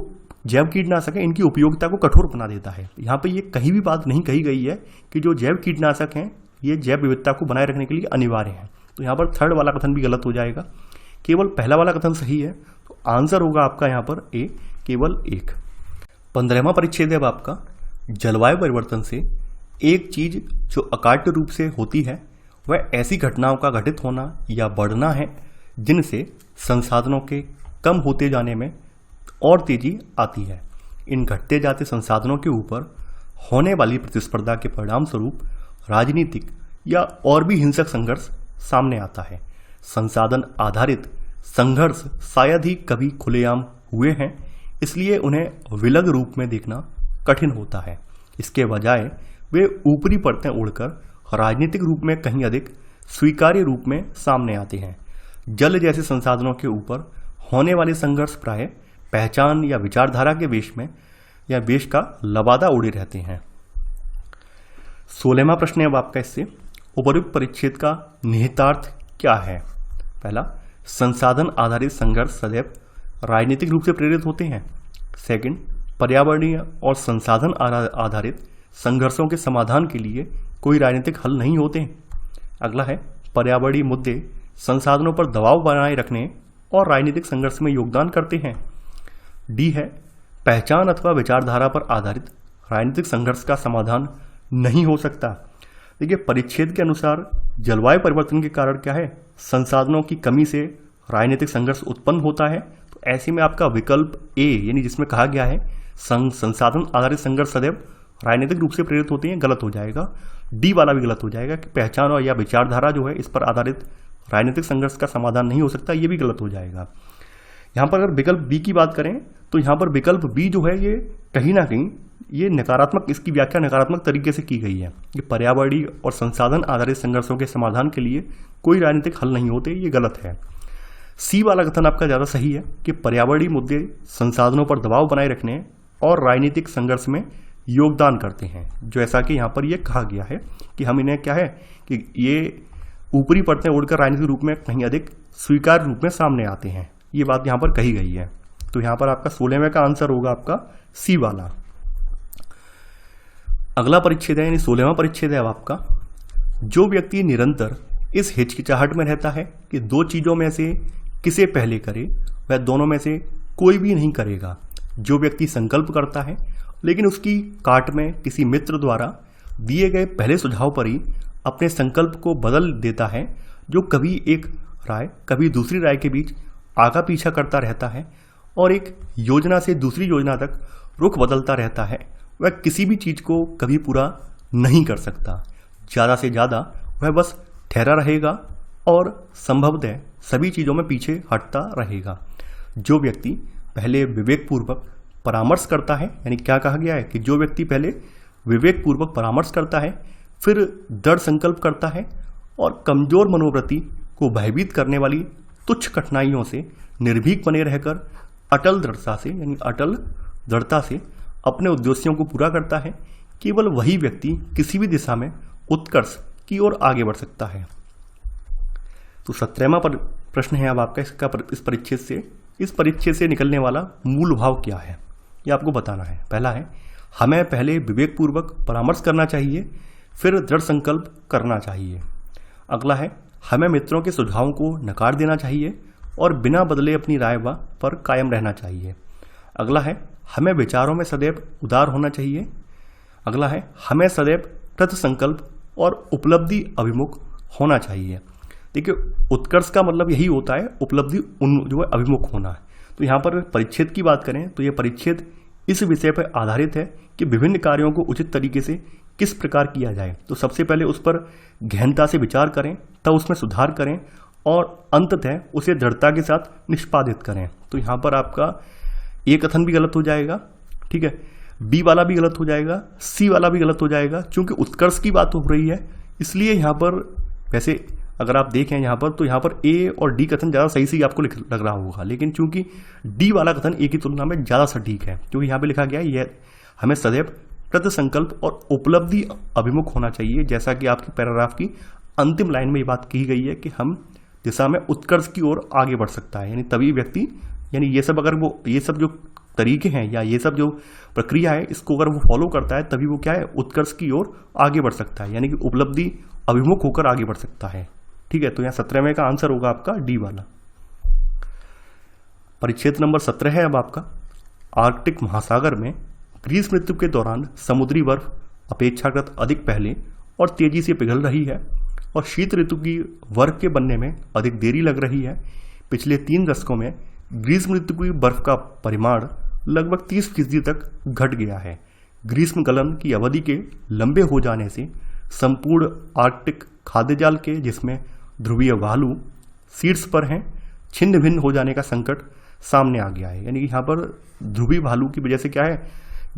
जैव कीटनाशक है इनकी उपयोगिता को कठोर बना देता है। यहाँ पे ये कहीं भी बात नहीं कही गई है कि जो जैव कीटनाशक हैं ये जैव विविधता को बनाए रखने के लिए अनिवार्य हैं। तो यहाँ पर थर्ड वाला कथन भी गलत हो जाएगा, केवल पहला वाला कथन सही है। तो आंसर होगा आपका यहाँ पर ए, केवल एक। 15वां परिच्छेद है अब आपका, जलवायु परिवर्तन से एक चीज जो अकाट्य रूप से होती है वह ऐसी घटनाओं का घटित होना या बढ़ना है जिनसे संसाधनों के कम होते जाने में और तेजी आती है। इन घटते जाते संसाधनों के ऊपर होने वाली प्रतिस्पर्धा के परिणाम स्वरूप राजनीतिक या और भी हिंसक संघर्ष सामने आता है। संसाधन आधारित संघर्ष शायद ही कभी खुलेआम हुए हैं, इसलिए उन्हें विलग रूप में देखना कठिन होता है। इसके बजाय वे ऊपरी परतें उड़कर राजनीतिक रूप में कहीं अधिक स्वीकार्य रूप में सामने आते हैं। जल जैसे संसाधनों के ऊपर होने वाले संघर्ष प्राय पहचान या विचारधारा के वेश में या वेश का लबादा उड़े रहते हैं। 16वां प्रश्न है अब आपका इससे, उपर्युक्त परिच्छेद का निहितार्थ क्या है। पहला, संसाधन आधारित संघर्ष सदैव राजनीतिक रूप से प्रेरित होते हैं। सेकंड, पर्यावरणीय और संसाधन आधारित संघर्षों के समाधान के लिए कोई राजनीतिक हल नहीं होते। अगला है, पर्यावरणीय मुद्दे संसाधनों पर दबाव बनाए रखने और राजनीतिक संघर्ष में योगदान करते हैं। डी है, पहचान अथवा विचारधारा पर आधारित राजनीतिक संघर्ष का समाधान नहीं हो सकता। देखिए परिच्छेद के अनुसार जलवायु परिवर्तन के कारण क्या है, संसाधनों की कमी से राजनीतिक संघर्ष उत्पन्न होता है। तो ऐसे में आपका विकल्प ए, यानी जिसमें कहा गया है संसाधन आधारित संघर्ष सदैव राजनीतिक रूप से प्रेरित होते हैं, गलत हो जाएगा। डी वाला भी गलत हो जाएगा कि पहचान और या विचारधारा जो है इस पर आधारित राजनीतिक संघर्ष का समाधान नहीं हो सकता, ये भी गलत हो जाएगा। यहाँ पर अगर विकल्प बी की बात करें तो यहाँ पर विकल्प बी जो है ये कहीं ना कहीं ये नकारात्मक, इसकी व्याख्या नकारात्मक तरीके से की गई है। ये पर्यावरणीय और संसाधन आधारित संघर्षों के समाधान के लिए कोई राजनीतिक हल नहीं होते, ये गलत है। सी वाला कथन आपका ज़्यादा सही है कि पर्यावरणीय मुद्दे संसाधनों पर दबाव बनाए रखने और राजनीतिक संघर्ष में योगदान करते हैं। जो ऐसा कि यहाँ पर ये कहा गया है कि हम इन्हें क्या है कि ये ऊपरी परतें उड़कर राजनीतिक रूप में कहीं अधिक स्वीकार्य रूप में सामने आते हैं, ये बात यहाँ पर कही गई है। तो यहाँ पर आपका 16वें का आंसर होगा आपका सी वाला। अगला परिच्छेद है यानी 16वां परिच्छेद है अब आपका, जो व्यक्ति निरंतर इस हिचकिचाहट में रहता है कि दो चीजों में से किसे पहले करे वह दोनों में से कोई भी नहीं करेगा। जो व्यक्ति संकल्प करता है लेकिन उसकी काट में किसी मित्र द्वारा दिए गए पहले सुझाव पर ही अपने संकल्प को बदल देता है, जो कभी एक राय कभी दूसरी राय के बीच आगा पीछा करता रहता है और एक योजना से दूसरी योजना तक रुख बदलता रहता है, वह किसी भी चीज को कभी पूरा नहीं कर सकता। ज़्यादा से ज़्यादा वह बस ठहरा रहेगा और संभवतः सभी चीज़ों में पीछे हटता रहेगा। जो व्यक्ति पहले विवेकपूर्वक परामर्श करता है, यानी क्या कहा गया है कि जो व्यक्ति पहले विवेकपूर्वक परामर्श करता है, फिर दृढ़ संकल्प करता है और कमजोर मनोवृत्ति को भयभीत करने वाली तुच्छ कठिनाइयों से निर्भीक बने रहकर अटल दृढ़ता से अपने उद्देश्यों को पूरा करता है, केवल वही व्यक्ति किसी भी दिशा में उत्कर्ष की ओर आगे बढ़ सकता है। तो 17वां प्रश्न है अब आपका इस परिच्छेद से निकलने वाला मूल भाव क्या है, ये आपको बताना है। पहला है, हमें पहले विवेकपूर्वक परामर्श करना चाहिए, फिर दृढ़ संकल्प करना चाहिए। अगला है, हमें मित्रों के सुझावों को नकार देना चाहिए और बिना बदले अपनी राय पर कायम रहना चाहिए। अगला है, हमें विचारों में सदैव उदार होना चाहिए। अगला है, हमें सदैव कृत संकल्प और उपलब्धि अभिमुख होना चाहिए। देखिए, उत्कर्ष का मतलब यही होता है उपलब्धि जो है अभिमुख होना है। तो यहाँ पर परिच्छेद की बात करें तो ये परिच्छेद इस विषय पर आधारित है कि विभिन्न कार्यों को उचित तरीके से किस प्रकार किया जाए। तो सबसे पहले उस पर गहनता से विचार करें, तब उसमें सुधार करें और अंततः उसे दृढ़ता के साथ निष्पादित करें। तो यहाँ पर आपका ए कथन भी गलत हो जाएगा, ठीक है, बी वाला भी गलत हो जाएगा, सी वाला भी गलत हो जाएगा, क्योंकि उत्कर्ष की बात हो रही है। इसलिए यहाँ पर वैसे अगर आप देखें यहाँ पर तो यहाँ पर ए और डी कथन ज़्यादा सही आपको लग रहा होगा, लेकिन चूंकि डी वाला कथन ए की तुलना में ज़्यादा सटीक है, क्योंकि यहाँ पे लिखा गया है यह हमें सदैव कृत संकल्प और उपलब्धि अभिमुख होना चाहिए। जैसा कि आपके पैराग्राफ की अंतिम लाइन में ये बात कही गई है कि हम दिशा में उत्कर्ष की ओर आगे बढ़ सकता है, यानी तभी व्यक्ति, यानी ये सब जो तरीके हैं या ये सब जो प्रक्रिया है, इसको अगर वो फॉलो करता है तभी वो क्या है, उत्कर्ष की ओर आगे बढ़ सकता है, यानी कि उपलब्धि अभिमुख होकर आगे बढ़ सकता है। ठीक है, तो यहाँ 17वें का आंसर होगा आपका डी वाला। परिच्छेद नंबर 17 है अब आपका, आर्कटिक महासागर में ग्रीष्म ऋतु के दौरान समुद्री बर्फ अपेक्षाकृत अधिक पहले और तेजी से पिघल रही है और शीत ऋतु की बर्फ के बनने में अधिक देरी लग रही है। पिछले 3 दशकों में ग्रीष्म ऋतु की बर्फ का परिमाण लगभग 30% तक घट गया है। ग्रीष्म गलन की अवधि के लंबे हो जाने से संपूर्ण आर्कटिक खाद्य जाल के, जिसमें ध्रुवीय भालू शीर्ष पर हैं, छिन्न भिन्न हो जाने का संकट सामने आ गया है। यानी कि यहाँ पर ध्रुवीय भालू की वजह से क्या है,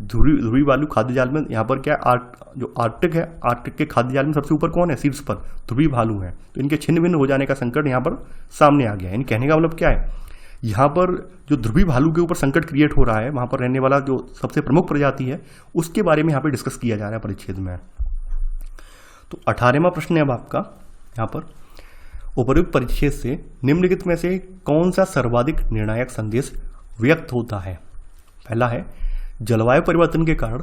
ध्रुवीय भालू खाद्य जाल में यहाँ पर क्या है, जो आर्कटिक है, आर्कटिक के खाद्य जाल में सबसे ऊपर कौन है, शीर्ष पर ध्रुवीय भालू है, तो इनके छिन्न भिन्न हो जाने का संकट यहाँ पर सामने आ गया है। यानी कहने का मतलब क्या है, यहाँ पर जो ध्रुवीय भालू के ऊपर संकट क्रिएट हो रहा है, वहाँ पर रहने वाला जो सबसे प्रमुख प्रजाति है, उसके बारे में यहाँ पर डिस्कस किया जा रहा है परिच्छेद में। तो 18वां प्रश्न है अब आपका यहाँ पर, उपर्युक्त परिच्छेद से निम्नलिखित में से कौन सा सर्वाधिक निर्णायक संदेश व्यक्त होता है। पहला है, जलवायु परिवर्तन के कारण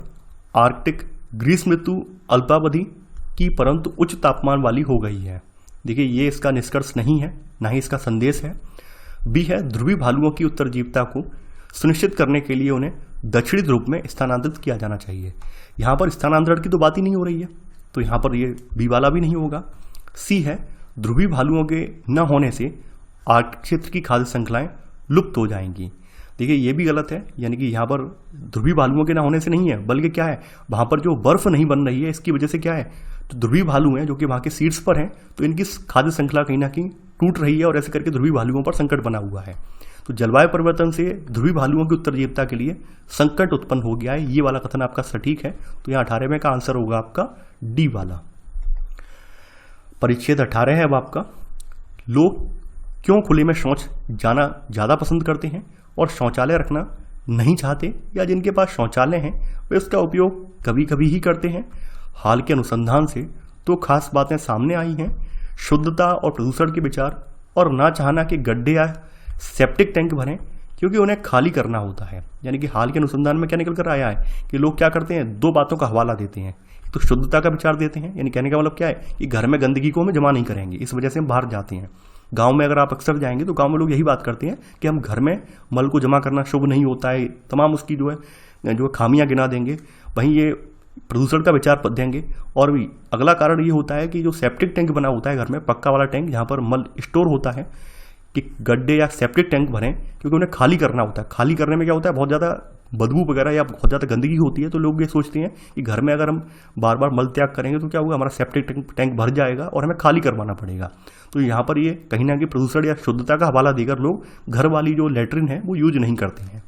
आर्कटिक ग्रीष्म ऋतु अल्पावधि की परंतु उच्च तापमान वाली हो गई है। देखिए, ये इसका निष्कर्ष नहीं है, ना ही इसका संदेश है। बी है, ध्रुवीय भालुओं की उत्तरजीविता को सुनिश्चित करने के लिए उन्हें दक्षिणी ध्रुव में स्थानांतरित किया जाना चाहिए। यहाँ पर स्थानांतरण की तो बात ही नहीं हो रही है, तो यहाँ पर ये बी वाला भी नहीं होगा। सी है, ध्रुवीय भालुओं के न होने से आर्कटिक क्षेत्र की खाद्य श्रृंखलाएं लुप्त हो जाएंगी। देखिए, ये भी गलत है, यानी कि यहाँ पर ध्रुवीय भालुओं के न होने से नहीं है, बल्कि क्या है, वहाँ पर जो बर्फ नहीं बन रही है, इसकी वजह से क्या है, तो ध्रुवीय भालू हैं जो कि वहाँ के शीर्ष पर हैं, तो इनकी खाद्य श्रृंखला कहीं ना कहीं टूट रही है और ऐसे करके ध्रुवीय भालुओं पर संकट बना हुआ है। तो जलवायु परिवर्तन से ध्रुवीय भालुओं की उत्तरजीविता के लिए संकट उत्पन्न हो गया है, ये वाला कथन आपका सटीक है। तो यहाँ 18वें का आंसर होगा आपका डी वाला। परिच्छेद 18 है अब आपका, लोग क्यों खुले में शौच जाना ज़्यादा पसंद करते हैं और शौचालय रखना नहीं चाहते, या जिनके पास शौचालय हैं वे उसका उपयोग कभी कभी ही करते हैं। हाल के अनुसंधान से तो खास बातें सामने आई हैं। शुद्धता और प्रदूषण के विचार और ना चाहना कि गड्ढे या सेप्टिक टैंक भरें, क्योंकि उन्हें खाली करना होता है। यानी कि हाल के अनुसंधान में क्या निकल कर आया है कि लोग क्या करते हैं, दो बातों का हवाला देते हैं। तो शुद्धता का विचार देते हैं, यानी कहने का मतलब क्या है कि घर में गंदगी को हम जमा नहीं करेंगे, इस वजह से हम बाहर जाते हैं। गांव में अगर आप अक्सर जाएंगे तो गांव में लोग यही बात करते हैं कि हम घर में मल को जमा करना शुभ नहीं होता है, तमाम उसकी जो है खामियां गिना देंगे। वहीं ये प्रदूषण का विचार देंगे। और भी अगला कारण ये होता है कि जो सेप्टिक टैंक बना होता है घर में, पक्का वाला टैंक जहाँ पर मल स्टोर होता है, कि गड्ढे या सेप्टिक टैंक भरें, क्योंकि उन्हें खाली करना होता है। खाली करने में क्या होता है, बहुत ज़्यादा बदबू वगैरह या बहुत ज़्यादा गंदगी होती है। तो लोग ये सोचते हैं कि घर में अगर हम बार बार मल त्याग करेंगे तो क्या होगा, हमारा सेप्टिक टैंक भर जाएगा और हमें खाली करवाना पड़ेगा। तो यहाँ पर ये कहीं ना कहीं प्रदूषण या शुद्धता का हवाला देकर लोग घर वाली जो लेटरिन है वो यूज नहीं करते हैं।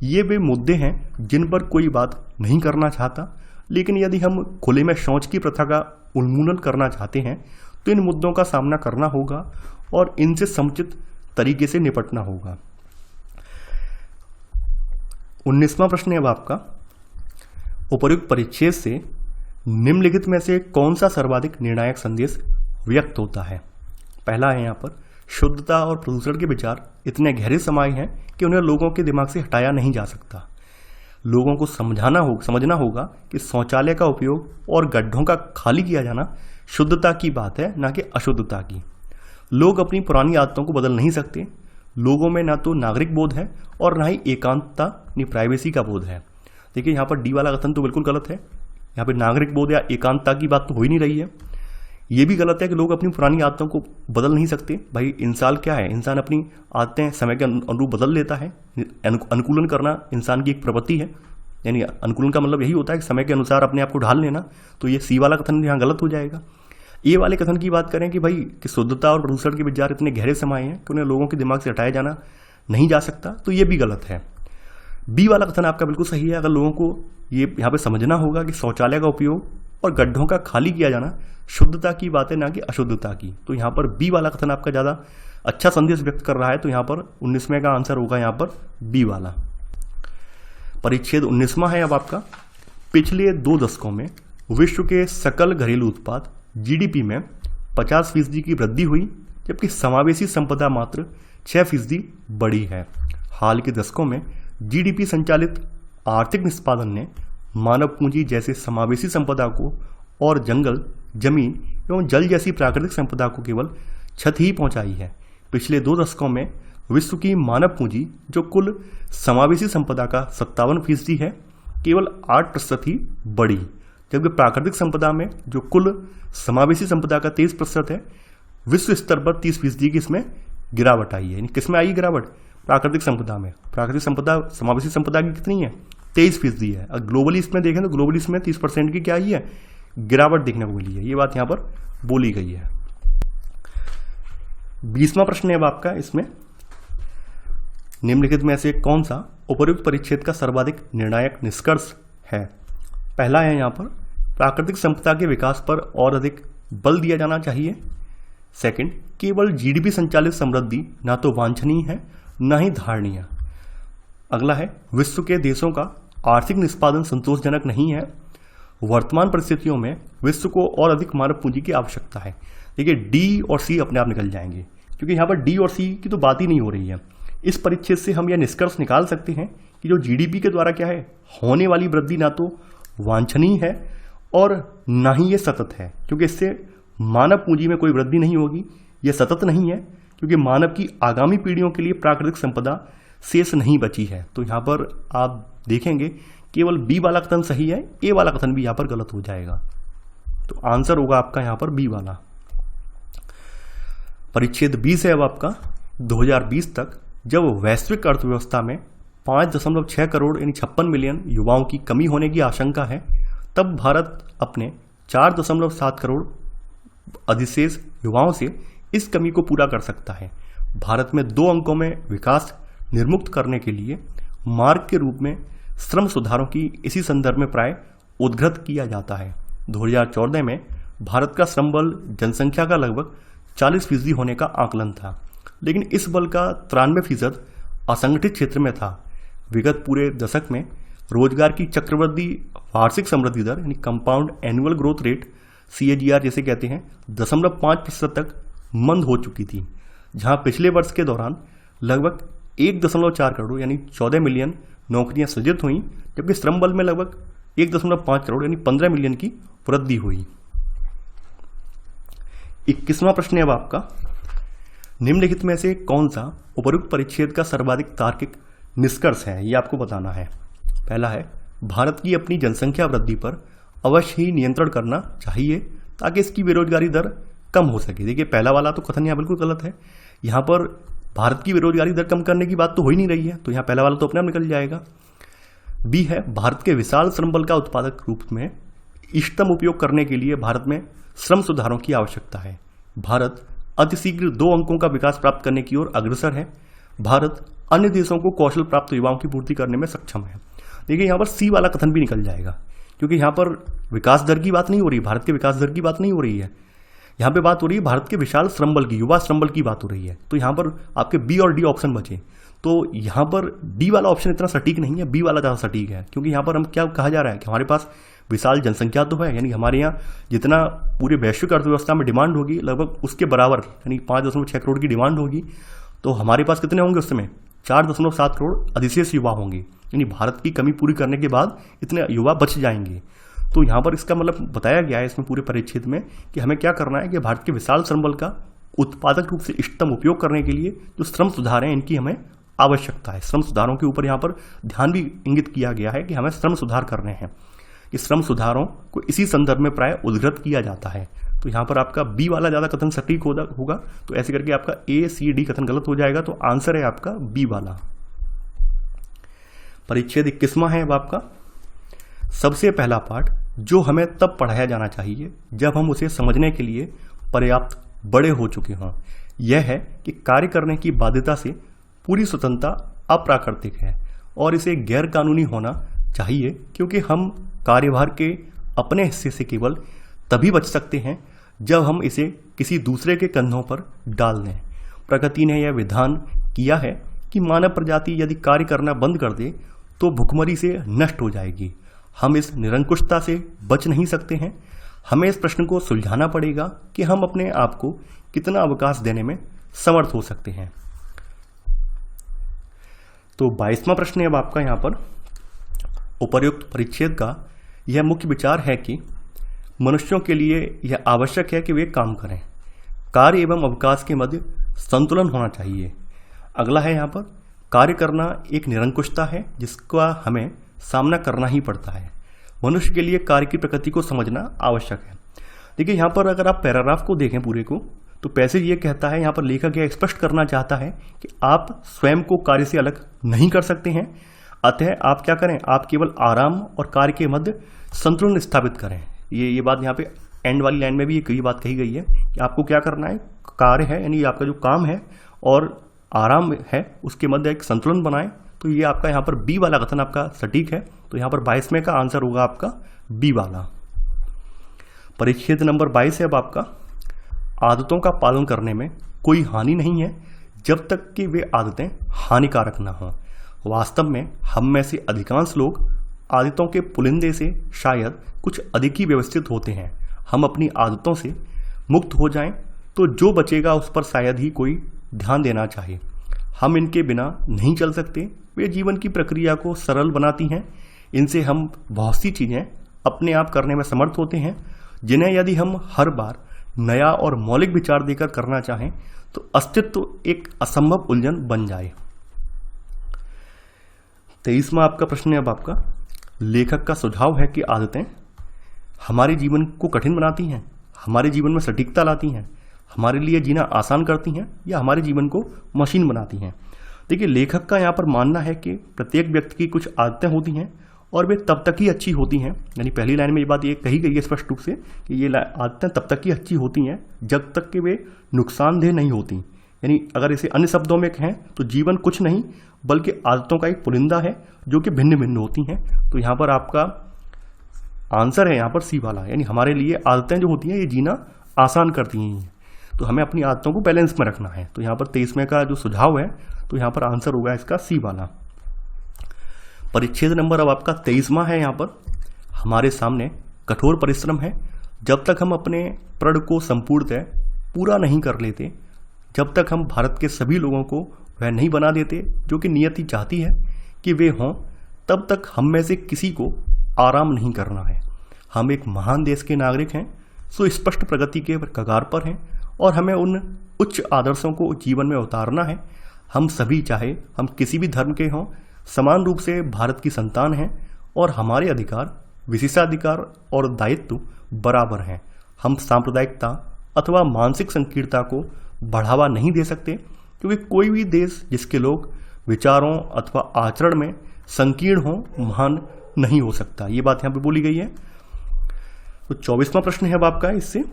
ये वे मुद्दे हैं जिन पर कोई बात नहीं करना चाहता, लेकिन यदि हम खुले में शौच की प्रथा का उन्मूलन करना चाहते हैं तो इन मुद्दों का सामना करना होगा और इनसे समुचित तरीके से निपटना होगा। 19वां प्रश्न है अब आपका, उपर्युक्त परिच्छेद से निम्नलिखित में से कौन सा सर्वाधिक निर्णायक संदेश व्यक्त होता है। पहला है यहाँ पर, शुद्धता और प्रदूषण के विचार इतने गहरे समाये हैं कि उन्हें लोगों के दिमाग से हटाया नहीं जा सकता। लोगों को समझना होगा कि शौचालय का उपयोग और गड्ढों का खाली किया जाना शुद्धता की बात है, ना कि अशुद्धता की। लोग अपनी पुरानी आदतों को बदल नहीं सकते। लोगों में ना तो नागरिक बोध है और ना ही एकांतता नि प्राइवेसी का बोध है। देखिए यहाँ पर डी वाला कथन तो बिल्कुल गलत है। यहाँ पे नागरिक बोध या एकांतता की बात तो हो ही नहीं रही है। ये भी गलत है कि लोग अपनी पुरानी आदतों को बदल नहीं सकते। भाई इंसान क्या है, इंसान अपनी आदतें समय के अनुरूप बदल लेता है। अनुकूलन करना इंसान की एक प्रवृत्ति है। यानी अनुकूलन का मतलब यही होता है कि समय के अनुसार अपने आप को ढाल लेना। तो ये सी वाला कथन यहाँ गलत हो जाएगा। ए वाले कथन की बात करें कि भाई कि शुद्धता और प्रदूषण के विचार इतने गहरे समाये हैं कि उन्हें लोगों के दिमाग से हटाया जाना नहीं जा सकता, तो ये भी गलत है। बी वाला कथन आपका बिल्कुल सही है। अगर लोगों को ये यहाँ पे समझना होगा कि शौचालय का उपयोग और गड्ढों का खाली किया जाना शुद्धता की बात है, ना कि अशुद्धता की। तो यहाँ पर बी वाला कथन आपका ज़्यादा अच्छा संदेश व्यक्त कर रहा है। तो यहाँ पर 19वें का आंसर होगा यहाँ पर बी वाला। परिच्छेद 19वां है अब आपका, पिछले 2 दशकों में विश्व के सकल घरेलू उत्पाद जीडीपी में 50% की वृद्धि हुई, जबकि समावेशी संपदा मात्र 6% बढ़ी है। हाल के दशकों में जीडीपी संचालित आर्थिक निष्पादन ने मानव पूंजी जैसे समावेशी संपदा को और जंगल, जमीन एवं जल जैसी प्राकृतिक संपदा को केवल क्षति ही पहुंचाई है। पिछले 2 दशकों में विश्व की मानव पूंजी जो कुल समावेशी संपदा का 57% है, केवल 8% ही बढ़ी, जबकि प्राकृतिक संपदा में जो कुल समावेशी संपदा का 23% है, विश्व स्तर पर 30% की इसमें गिरावट आई है। यानी किसमें आई गिरावट? प्राकृतिक संपदा में। प्राकृतिक संपदा समावेशी संपदा की कितनी है? 23% है। और ग्लोबली इसमें देखें तो ग्लोबली इसमें 30% की क्या आई है? गिरावट देखने को मिली है। ये बात यहाँ पर बोली गई है। 20वां प्रश्न है अब आपका, इसमें निम्नलिखित में से कौन सा उपर्युक्त परिच्छेद का सर्वाधिक निर्णायक निष्कर्ष है। पहला है यहाँ पर, प्राकृतिक संपदा के विकास पर और अधिक बल दिया जाना चाहिए। सेकंड, केवल जीडीपी संचालित समृद्धि ना तो वांछनीय है ना ही धारणीय। अगला है, विश्व के देशों का आर्थिक निष्पादन संतोषजनक नहीं है। वर्तमान परिस्थितियों में विश्व को और अधिक मानव पूंजी की आवश्यकता है। देखिए डी और सी अपने आप निकल जाएंगे, क्योंकि यहाँ पर डी और सी की तो बात ही नहीं हो रही है। इस परिच्छेद से हम यह निष्कर्ष निकाल सकते हैं कि जो जीडीपी के द्वारा क्या है, होने वाली वृद्धि ना तो वांछनीय है और ना ही ये सतत है, क्योंकि इससे मानव पूंजी में कोई वृद्धि नहीं होगी। यह सतत नहीं है क्योंकि मानव की आगामी पीढ़ियों के लिए प्राकृतिक संपदा शेष नहीं बची है। तो यहाँ पर आप देखेंगे केवल बी वाला कथन सही है, ए वाला कथन भी यहाँ पर गलत हो जाएगा। तो आंसर होगा आपका यहाँ पर बी वाला। परिच्छेद 20 है अब आपका, 2020 तक जब वैश्विक अर्थव्यवस्था में 5.6 करोड़ यानी 56 मिलियन युवाओं की कमी होने की आशंका है, तब भारत अपने 4.7 करोड़ अधिशेष युवाओं से इस कमी को पूरा कर सकता है। भारत में 2 अंकों में विकास निर्मुक्त करने के लिए मार्ग के रूप में श्रम सुधारों की इसी संदर्भ में प्राय उद्घृत किया जाता है। 2014 में भारत का श्रम बल जनसंख्या का लगभग 40% होने का आकलन था, लेकिन इस बल का 93% असंगठित क्षेत्र में था। विगत पूरे दशक में रोजगार की चक्रवृद्धि वार्षिक समृद्धि दर यानी compound annual growth rate CAGR जैसे कहते हैं 0.5% तक मंद हो चुकी थी, जहां पिछले वर्ष के दौरान लगभग 1.4 करोड़ यानी 14 मिलियन नौकरियां सृजित हुई, जबकि श्रम बल में लगभग 1.5 करोड़ यानी 15 मिलियन की वृद्धि हुई। 21वां प्रश्न है अब आपका, निम्नलिखित में से कौन सा उपयुक्त परिच्छेद का सर्वाधिक तार्किक निष्कर्ष है, ये आपको बताना है। पहला है, भारत की अपनी जनसंख्या वृद्धि पर अवश्य ही नियंत्रण करना चाहिए ताकि इसकी बेरोजगारी दर कम हो सके। देखिए पहला वाला तो कथन यहाँ बिल्कुल गलत है। यहाँ पर भारत की बेरोजगारी दर कम करने की बात तो हो ही नहीं रही है, तो यहाँ पहला वाला तो अपने आप निकल जाएगा। बी है, भारत के विशाल श्रम बल का उत्पादक रूप में इष्टतम उपयोग करने के लिए भारत में श्रम सुधारों की आवश्यकता है। भारत अतिशीघ्र 2 अंकों का विकास प्राप्त करने की ओर अग्रसर है। भारत अन्य देशों को कौशल प्राप्त युवाओं की पूर्ति करने में सक्षम है। देखिए यहाँ पर सी वाला कथन भी निकल जाएगा, क्योंकि यहाँ पर विकास दर की बात नहीं हो रही, भारत के विकास दर की बात नहीं हो रही है, यहाँ पे बात हो रही है भारत के विशाल श्रम बल की, युवा श्रम बल की बात हो रही है। तो यहाँ पर आपके बी और डी ऑप्शन बचे, तो यहाँ पर डी वाला ऑप्शन इतना सटीक नहीं है, बी वाला ज़्यादा सटीक है, क्योंकि यहाँ पर हम क्या कहा जा रहा है कि हमारे पास विशाल जनसंख्या तो है, यानी हमारे यहाँ जितना पूरे वैश्विक अर्थव्यवस्था में डिमांड होगी लगभग उसके बराबर यानी 5.6 करोड़ की डिमांड होगी, तो हमारे पास कितने होंगे उस समय 4.7 करोड़ अधिशेष युवा होंगे, यानी भारत की कमी पूरी करने के बाद इतने युवा बच जाएंगे। तो यहाँ पर इसका मतलब बताया गया है इसमें पूरे परिच्छेद में कि हमें क्या करना है कि भारत के विशाल श्रम बल का उत्पादक रूप से इष्टतम उपयोग करने के लिए जो श्रम सुधार हैं इनकी हमें आवश्यकता है। श्रम सुधारों के ऊपर यहाँ पर ध्यान भी इंगित किया गया है कि हमें श्रम सुधार करने हैं। इस श्रम सुधारों को इसी संदर्भ में प्राय उद्धृत किया जाता है। तो यहाँ पर आपका बी वाला ज़्यादा कथन सटीक होगा, तो ऐसे करके आपका ए सी डी कथन गलत हो जाएगा, तो आंसर है आपका बी वाला। परिच्छेद 21वां है अब आपका, सबसे पहला पाठ जो हमें तब पढ़ाया जाना चाहिए जब हम उसे समझने के लिए पर्याप्त बड़े हो चुके हों, यह है कि कार्य करने की बाध्यता से पूरी स्वतंत्रता अप्राकृतिक है और इसे गैर कानूनी होना चाहिए, क्योंकि हम कार्यभार के अपने हिस्से से केवल तभी बच सकते हैं जब हम इसे किसी दूसरे के कंधों पर डाल दें। प्रकृति ने यह विधान किया है कि मानव प्रजाति यदि कार्य करना बंद कर दे तो भुखमरी से नष्ट हो जाएगी। हम इस निरंकुशता से बच नहीं सकते हैं। हमें इस प्रश्न को सुलझाना पड़ेगा कि हम अपने आप को कितना अवकाश देने में समर्थ हो सकते हैं। तो 22वां प्रश्न है अब आपका यहाँ पर, उपर्युक्त परिच्छेद का यह मुख्य विचार है कि मनुष्यों के लिए यह आवश्यक है कि वे काम करें। कार्य एवं अवकाश के मध्य संतुलन होना चाहिए। अगला है यहाँ पर, कार्य करना एक निरंकुशता है जिसका हमें सामना करना ही पड़ता है। मनुष्य के लिए कार्य की प्रकृति को समझना आवश्यक है। देखिए यहाँ पर अगर आप पैराग्राफ को देखें पूरे को, तो पैसेज ये कहता है, यहाँ पर लेखक यह स्पष्ट करना चाहता है कि आप स्वयं को कार्य से अलग नहीं कर सकते हैं, अतः आप क्या करें, आप केवल आराम और कार्य के मध्य संतुलन स्थापित करें। ये बात यहाँ पे एंड वाली लाइन में भी ये बात कही गई है कि आपको क्या करना है, कार्य है यानी आपका जो काम है और आराम है उसके मध्य एक संतुलन बनाएं। तो ये आपका यहाँ पर बी वाला कथन आपका सटीक है, तो यहाँ पर 22वें का आंसर होगा आपका बी वाला। परिच्छेद नंबर 22 है अब आपका, आदतों का पालन करने में कोई हानि नहीं है जब तक कि वे आदतें हानिकारक ना हों। वास्तव में हम में से अधिकांश लोग आदतों के पुलिंदे से शायद कुछ अधिक ही व्यवस्थित होते हैं। हम अपनी आदतों से मुक्त हो जाएं तो जो बचेगा उस पर शायद ही कोई ध्यान देना चाहे। हम इनके बिना नहीं चल सकते। वे जीवन की प्रक्रिया को सरल बनाती हैं। इनसे हम बहुत सी चीज़ें अपने आप करने में समर्थ होते हैं जिन्हें यदि हम हर बार नया और मौलिक विचार देकर करना चाहें तो अस्तित्व एक असंभव उलझन बन जाए। 23वां आपका प्रश्न है अब आपका, लेखक का सुझाव है कि आदतें हमारे जीवन को कठिन बनाती हैं, हमारे जीवन में सटीकता लाती हैं, हमारे लिए जीना आसान करती हैं या हमारे जीवन को मशीन बनाती हैं। देखिए लेखक का यहाँ पर मानना है कि प्रत्येक व्यक्ति की कुछ आदतें होती हैं और वे तब तक ही अच्छी होती हैं, यानी पहली लाइन में ये बात ये कही गई है स्पष्ट रूप से कि ये आदतें तब तक ही अच्छी होती हैं जब तक कि वे नुकसानदेह नहीं होती। यानी अगर इसे अन्य शब्दों में कहें तो जीवन कुछ नहीं बल्कि आदतों का एक पुलिंदा है जो कि भिन्न भिन्न होती हैं। तो यहाँ पर आपका आंसर है यहाँ पर सी वाला, यानी हमारे लिए आदतें जो होती हैं ये जीना आसान करती हैं, तो हमें अपनी आदतों को बैलेंस में रखना है। तो यहाँ पर 23वें का जो सुझाव है तो यहाँ पर आंसर होगा इसका सी वाला। परिच्छेद नंबर अब आपका 23वां है। यहाँ पर हमारे सामने कठोर परिश्रम है। जब तक हम अपने प्रण को संपूर्णतः पूरा नहीं कर लेते, जब तक हम भारत के सभी लोगों को वह नहीं बना देते जो कि नियति चाहती है कि वे हों, तब तक हम में से किसी को आराम नहीं करना है। हम एक महान देश के नागरिक हैं, सो स्पष्ट प्रगति के कगार पर हैं और हमें उन उच्च आदर्शों को जीवन में उतारना है। हम सभी, चाहे हम किसी भी धर्म के हों, समान रूप से भारत की संतान हैं और हमारे अधिकार, विशेषाधिकार और दायित्व बराबर हैं। हम सांप्रदायिकता अथवा मानसिक संकीर्णता को बढ़ावा नहीं दे सकते, क्योंकि कोई भी देश जिसके लोग विचारों अथवा आचरण में संकीर्ण हो, महान नहीं हो सकता। ये बात यहाँ पे बोली गई है। तो 24वां प्रश्न है अब आपका इससे,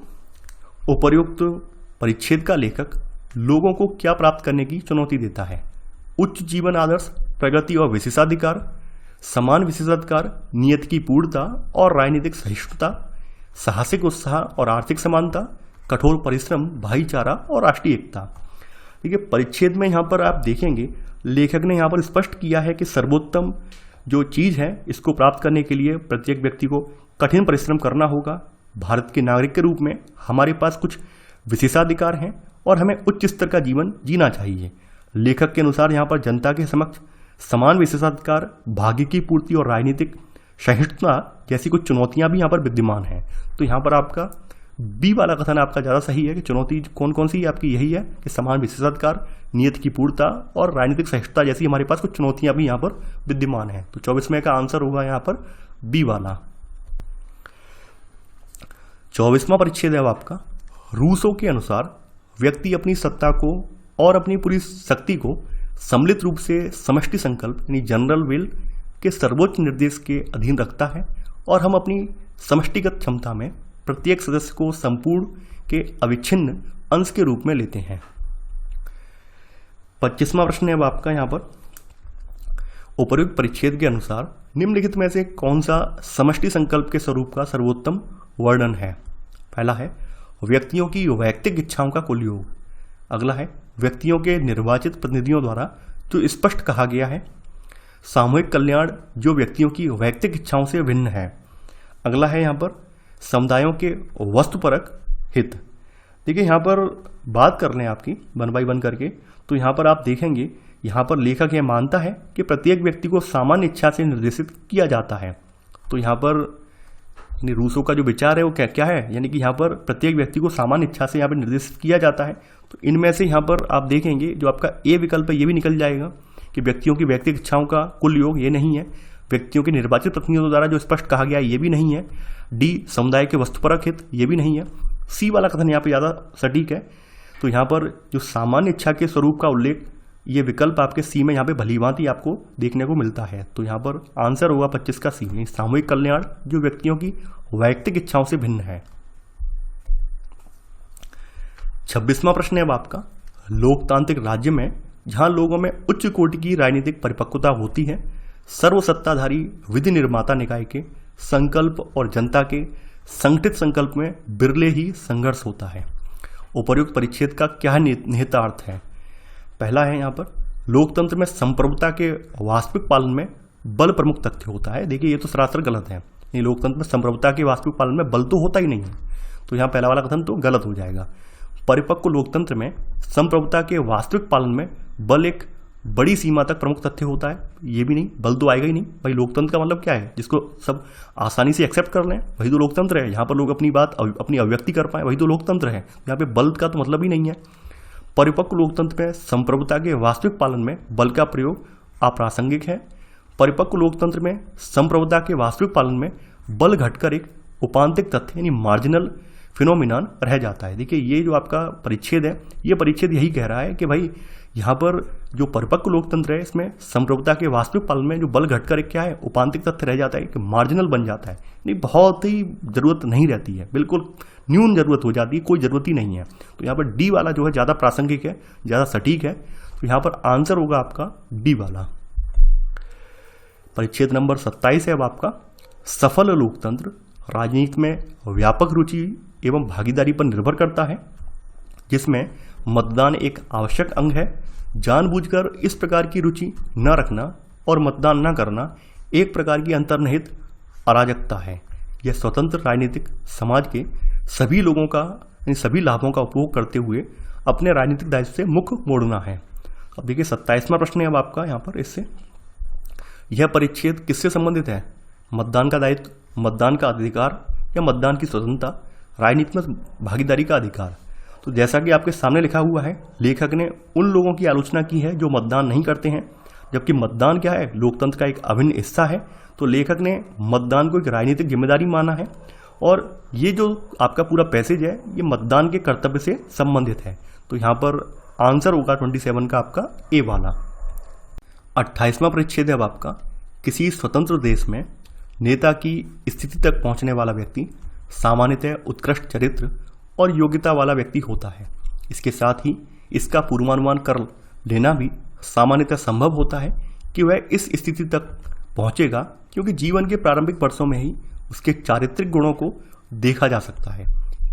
उपर्युक्त परिच्छेद का लेखक लोगों को क्या प्राप्त करने की चुनौती देता है? उच्च जीवन आदर्श, प्रगति और विशेषाधिकार, समान विशेषाधिकार, नियति की पूर्णता और राजनीतिक सहिष्णुता, साहसिक उत्साह और आर्थिक समानता, कठोर परिश्रम, भाईचारा और राष्ट्रीय एकता। देखिए, परिच्छेद में यहाँ पर आप देखेंगे लेखक ने यहाँ पर स्पष्ट किया है कि सर्वोत्तम जो चीज़ है इसको प्राप्त करने के लिए प्रत्येक व्यक्ति को कठिन परिश्रम करना होगा। भारत के नागरिक के रूप में हमारे पास कुछ विशेषाधिकार हैं और हमें उच्च स्तर का जीवन जीना चाहिए। लेखक के अनुसार यहाँ पर जनता के समक्ष समान विशेषाधिकार, भाग्य की पूर्ति और राजनीतिक सहिष्णुता जैसी कुछ चुनौतियां भी यहाँ पर विद्यमान हैं। तो यहाँ पर आपका बी वाला कथन आपका ज़्यादा सही है कि चुनौती कौन कौन सी आपकी यही है कि समान विशेषाधिकार, नियति की पूर्णता और राजनीतिक सहिष्णुता जैसी हमारे पास कुछ चुनौतियां भी यहाँ पर विद्यमान हैं। तो 24वें का आंसर होगा यहाँ पर बी वाला। 24वां परिच्छेद है आपका, रूसो के अनुसार व्यक्ति अपनी सत्ता को और अपनी पूरी शक्ति को सम्मिलित रूप से समष्टि संकल्प यानी जनरल विल के सर्वोच्च निर्देश के अधीन रखता है और हम अपनी समष्टिगत क्षमता में प्रत्येक सदस्य को संपूर्ण के अविच्छिन्न अंश के रूप में लेते हैं। 25वां प्रश्न है अब आपका यहाँ पर, उपर्युक्त परिच्छेद के अनुसार निम्नलिखित में से कौन सा समष्टि संकल्प के स्वरूप का सर्वोत्तम वर्णन है? पहला है व्यक्तियों की वैयक्तिक इच्छाओं का कुल योग। अगला है व्यक्तियों के निर्वाचित प्रतिनिधियों द्वारा जो स्पष्ट कहा गया है। सामूहिक कल्याण जो व्यक्तियों की वैयक्तिक इच्छाओं से भिन्न है। अगला है यहाँ पर समुदायों के वस्तुपरक हित। देखिए, यहाँ पर बात कर लें आपकी 1 बाय 1 करके, तो यहाँ पर आप देखेंगे यहाँ पर लेखक यह मानता है कि प्रत्येक व्यक्ति को सामान्य इच्छा से निर्देशित किया जाता है। तो यहाँ पर रूसो का जो विचार है वो क्या है, यानी कि यहाँ पर प्रत्येक व्यक्ति को सामान्य इच्छा से यहाँ पर निर्देशित किया जाता है। तो इनमें से यहाँ पर आप देखेंगे जो आपका ए विकल्प है ये भी निकल जाएगा कि व्यक्तियों की वैयक्तिक इच्छाओं का कुल योग, ये नहीं है। व्यक्तियों के निर्वाचित प्रतिनिधियों द्वारा जो स्पष्ट कहा गया ये भी नहीं है। डी समुदाय के वस्तुपरक हित, ये भी नहीं है। सी वाला कथन यहाँ पे ज़्यादा सटीक है। तो यहाँ पर जो सामान्य इच्छा के स्वरूप का उल्लेख, ये विकल्प आपके सी में यहाँ पे भलीभांति आपको देखने को मिलता है। तो यहाँ पर आंसर होगा 25 का सी, सामूहिक कल्याण जो व्यक्तियों की वैयक्तिक इच्छाओं से भिन्न है। 26वां प्रश्न है अब आपका, लोकतांत्रिक राज्य में जहां लोगों में उच्च कोटि की राजनीतिक परिपक्वता होती है, सर्वसत्ताधारी विधि निर्माता निकाय के संकल्प और जनता के संगठित संकल्प में बिरले ही संघर्ष होता है। उपर्युक्त परिच्छेद का क्या निहितार्थ है? पहला है यहाँ पर लोकतंत्र में संप्रभुता के वास्तविक पालन में बल प्रमुख तथ्य होता है। देखिए, ये तो सरासर गलत है। ये लोकतंत्र में संप्रभुता के वास्तविक पालन में बल तो होता ही नहीं है, तो यहाँ पहला वाला कथन तो गलत हो जाएगा। परिपक्व लोकतंत्र में संप्रभुता के वास्तविक पालन में बल एक बड़ी सीमा तक प्रमुख तथ्य होता है, ये भी नहीं, बल तो आएगा ही नहीं। भाई लोकतंत्र का मतलब क्या है? जिसको सब आसानी से एक्सेप्ट कर लें वही तो लोकतंत्र है। यहाँ पर लोग अपनी बात अपनी अभिव्यक्ति कर पाए वही तो लोकतंत्र है। यहाँ पे बल का तो मतलब ही नहीं है। परिपक्व लोकतंत्र में संप्रभुता के वास्तविक पालन में बल का प्रयोग अप्रासंगिक है। परिपक्व लोकतंत्र में संप्रभुता के वास्तविक पालन में बल घटकर एक उपांतिक तथ्य यानी मार्जिनल फिनोमिनन रह जाता है। देखिए, ये जो आपका परिच्छेद है, ये परिच्छेद यही कह रहा है कि भाई यहाँ पर जो परिपक्व लोकतंत्र है इसमें संप्रभुता के वास्तविक पालन में जो बल घटकर एक क्या है उपांतिक तथ्य रह जाता है कि मार्जिनल बन जाता है, नहीं बहुत ही जरूरत नहीं रहती है, बिल्कुल न्यून जरूरत हो जाती है, कोई जरूरत ही नहीं है। तो यहाँ पर डी वाला जो है ज़्यादा प्रासंगिक है, ज़्यादा सटीक है। तो यहाँ पर आंसर होगा आपका डी वाला। परिच्छेद नंबर 27 है अब आपका, सफल लोकतंत्र राजनीति में व्यापक रुचि एवं भागीदारी पर निर्भर करता है, जिसमें मतदान एक आवश्यक अंग है। जानबूझकर इस प्रकार की रुचि न रखना और मतदान न करना एक प्रकार की अंतर्निहित अराजकता है। यह स्वतंत्र राजनीतिक समाज के सभी लोगों का सभी लाभों का उपभोग करते हुए अपने राजनीतिक दायित्व से मुख मोड़ना है। अब देखिए 27वां प्रश्न है अब आपका यहाँ पर इससे, यह परिच्छेद किससे संबंधित है? मतदान का दायित्व, मतदान का अधिकार या मतदान की स्वतंत्रता, राजनीति में भागीदारी का अधिकार। तो जैसा कि आपके सामने लिखा हुआ है, लेखक ने उन लोगों की आलोचना की है जो मतदान नहीं करते हैं, जबकि मतदान क्या है, लोकतंत्र का एक अभिन्न हिस्सा है। तो लेखक ने मतदान को एक राजनीतिक जिम्मेदारी माना है और ये जो आपका पूरा पैसेज है ये मतदान के कर्तव्य से संबंधित है। तो यहाँ पर आंसर होगा 27 का आपका ए वाला। 28वां परिच्छेद है अब आपका, किसी स्वतंत्र देश में नेता की स्थिति तक पहुंचने वाला व्यक्ति सामान्यतः उत्कृष्ट चरित्र और योग्यता वाला व्यक्ति होता है। इसके साथ ही इसका पूर्वानुमान कर लेना भी सामान्यतः संभव होता है कि वह इस स्थिति तक पहुंचेगा, क्योंकि जीवन के प्रारंभिक वर्षों में ही उसके चारित्रिक गुणों को देखा जा सकता है।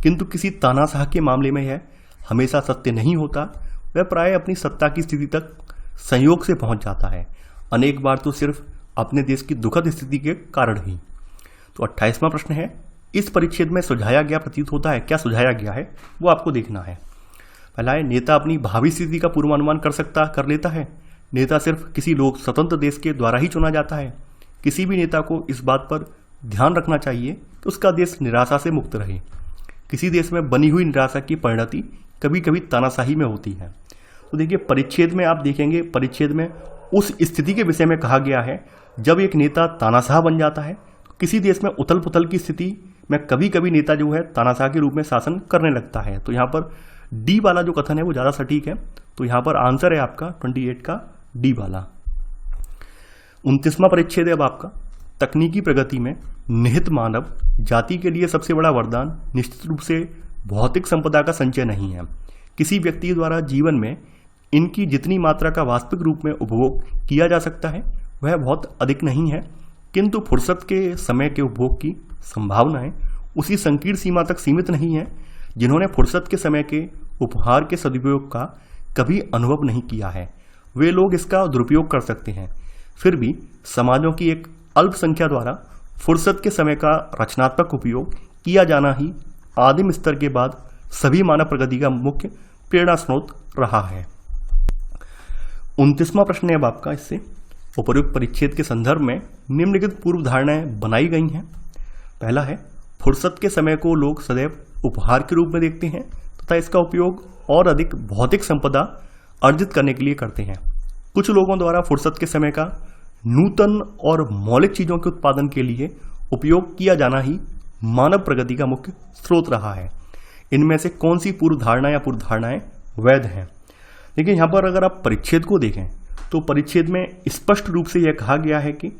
किंतु किसी तानाशाह के मामले में यह हमेशा सत्य नहीं होता। वह प्राय अपनी सत्ता की स्थिति तक संयोग से पहुंच जाता है, अनेक बार तो सिर्फ अपने देश की दुखद स्थिति के कारण ही। तो 28वां प्रश्न है, इस परिच्छेद में सुझाया गया प्रतीत होता है, क्या सुझाया गया है वो आपको देखना है। पहला है, नेता अपनी भावी स्थिति का पूर्वानुमान कर लेता है। नेता सिर्फ किसी लोक स्वतंत्र देश के द्वारा ही चुना जाता है। किसी भी नेता को इस बात पर ध्यान रखना चाहिए कि उसका देश निराशा से मुक्त रहे। किसी देश में बनी हुई निराशा की परिणति कभी कभी तानाशाही में होती है। तो देखिए परिच्छेद में आप देखेंगे, परिच्छेद में उस स्थिति के विषय में कहा गया है जब एक नेता तानाशाह बन जाता है। किसी देश में उथल पुथल की स्थिति में कभी कभी नेता जो है तानाशाह के रूप में शासन करने लगता है। तो यहाँ पर डी वाला जो कथन है वो ज़्यादा सटीक है। तो यहाँ पर आंसर है आपका 28 का डी वाला। 29वां परिच्छेद है अब आपका, तकनीकी प्रगति में निहित मानव जाति के लिए सबसे बड़ा वरदान निश्चित रूप से भौतिक संपदा का संचय नहीं है। किसी व्यक्ति द्वारा जीवन में इनकी जितनी मात्रा का वास्तविक रूप में उपभोग किया जा सकता है वह बहुत अधिक नहीं है, किंतु फुर्सत के समय के उपभोग की संभावनाएं उसी संकीर्ण सीमा तक सीमित नहीं है। जिन्होंने फुर्सत के समय के उपहार के सदुपयोग का कभी अनुभव नहीं किया है वे लोग इसका दुरुपयोग कर सकते हैं। फिर भी समाजों की एक अल्प संख्या द्वारा फुर्सत के समय का रचनात्मक उपयोग किया जाना ही आदिम स्तर के बाद सभी मानव प्रगति का मुख्य प्रेरणा स्रोत रहा है। 29वां प्रश्न है अब आपका, इससे उपर्युक्त परिच्छेद के संदर्भ में निम्नलिखित पूर्व धारणाएं बनाई गई हैं। पहला है, फुर्सत के समय को लोग सदैव उपहार के रूप में देखते हैं तथा इसका उपयोग और अधिक भौतिक संपदा अर्जित करने के लिए करते हैं। कुछ लोगों द्वारा फुर्सत के समय का नूतन और मौलिक चीजों के उत्पादन के लिए उपयोग किया जाना ही मानव प्रगति का मुख्य स्रोत रहा है। इनमें से कौन सी पूर्व धारणा या पूर्व धारणाएं वैध हैं? देखिए यहाँ पर अगर आप परिच्छेद को देखें तो परिच्छेद में स्पष्ट रूप से यह कहा गया है कि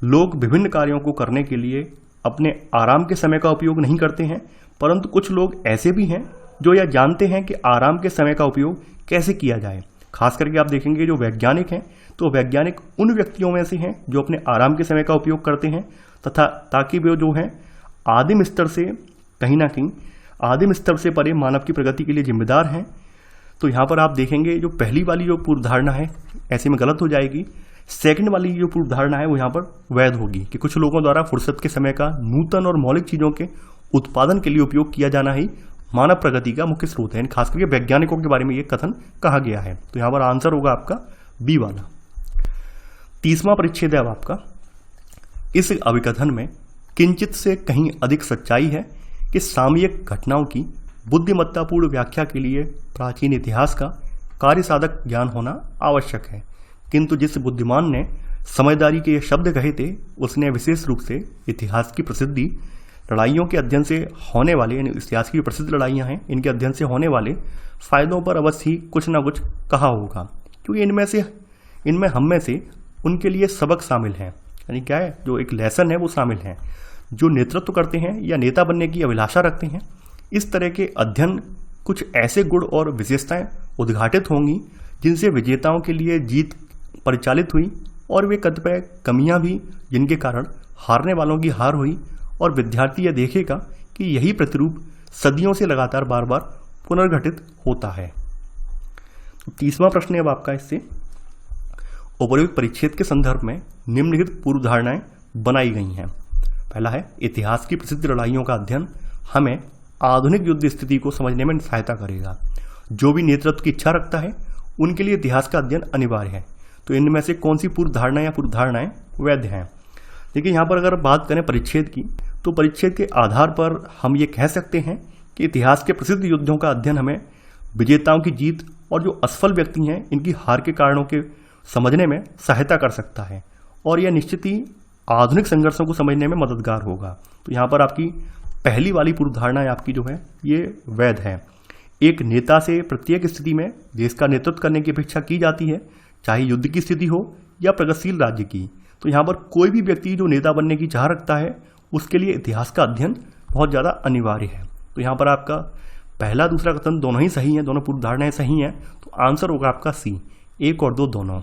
लोग विभिन्न कार्यों को करने के लिए अपने आराम के समय का उपयोग नहीं करते हैं, परंतु कुछ लोग ऐसे भी हैं जो यह जानते हैं कि आराम के समय का उपयोग कैसे किया जाए। खास करके आप देखेंगे जो वैज्ञानिक हैं तो वैज्ञानिक उन व्यक्तियों में से हैं जो अपने आराम के समय का उपयोग करते हैं तथा ताकि वे जो हैं आदिम स्तर से कहीं ना कहीं आदिम स्तर से परे मानव की प्रगति के लिए जिम्मेदार हैं। तो यहाँ पर आप देखेंगे जो पहली वाली जो पूर्व धारणा है ऐसे में गलत हो जाएगी। सेकंड वाली जो पूर्व धारणा है वो यहाँ पर वैध होगी कि कुछ लोगों द्वारा फुर्सत के समय का नूतन और मौलिक चीज़ों के उत्पादन के लिए उपयोग किया जाना ही मानव प्रगति का मुख्य स्रोत है। खास करके वैज्ञानिकों के बारे में ये कथन कहा गया है। तो यहाँ पर आंसर होगा आपका बी वाला। 30वां परिच्छेद है अब आपका, इस अभिकथन में किंचित से कहीं अधिक सच्चाई है कि सामयिक घटनाओं की बुद्धिमत्तापूर्ण व्याख्या के लिए प्राचीन इतिहास का कार्यसाधक ज्ञान होना आवश्यक है, किंतु जिस बुद्धिमान ने समझदारी के ये शब्द कहे थे उसने विशेष रूप से इतिहास की प्रसिद्धि लड़ाइयों के अध्ययन से होने वाले, इतिहास की प्रसिद्ध लड़ाइयाँ हैं इनके अध्ययन से होने वाले फायदों पर अवश्य ही कुछ ना कुछ कहा होगा, क्योंकि इनमें हम में से उनके लिए सबक शामिल हैं। यानी क्या है, जो एक लेसन है वो शामिल है। जो नेतृत्व करते हैं या नेता बनने की अभिलाषा रखते हैं, इस तरह के अध्ययन कुछ ऐसे गुण और विशेषताएं उद्घाटित होंगी जिनसे विजेताओं के लिए जीत परिचालित हुई और वे कतिपय कमियां भी जिनके कारण हारने वालों की हार हुई, और विद्यार्थी यह देखेगा कि यही प्रतिरूप सदियों से लगातार बार बार पुनर्गठित होता है। 30वां प्रश्न है अब आपका, इससे उपर्युक्त परिच्छेद के संदर्भ में निम्नलिखित पूर्व धारणाएं बनाई गई हैं। पहला है, इतिहास की प्रसिद्ध लड़ाइयों का अध्ययन हमें आधुनिक युद्ध स्थिति को समझने में सहायता करेगा। जो भी नेतृत्व की इच्छा रखता है उनके लिए इतिहास का अध्ययन अनिवार्य है। तो इनमें से कौन सी पूर्व धारणा या पूर्व धारणाएं वैध हैं? देखिए यहाँ पर अगर बात करें परिच्छेद की, तो परिच्छेद के आधार पर हम ये कह सकते हैं कि इतिहास के प्रसिद्ध युद्धों का अध्ययन हमें विजेताओं की जीत और जो असफल व्यक्ति हैं इनकी हार के कारणों के समझने में सहायता कर सकता है, और यह निश्चित ही आधुनिक संघर्षों को समझने में मददगार होगा। तो यहाँ पर आपकी पहली वाली पूर्व धारणा आपकी जो है ये वैध है। एक नेता से प्रत्येक स्थिति में देश का नेतृत्व करने की अपेक्षा की जाती है, चाहे युद्ध की स्थिति हो या प्रगतिशील राज्य की। तो यहाँ पर कोई भी व्यक्ति जो नेता बनने की चाह रखता है उसके लिए इतिहास का अध्ययन बहुत ज़्यादा अनिवार्य है। तो यहाँ पर आपका पहला दूसरा कथन दोनों ही सही हैं, दोनों पूर्व धारणाएं सही हैं। तो आंसर होगा आपका सी, 1 और 2 दोनों।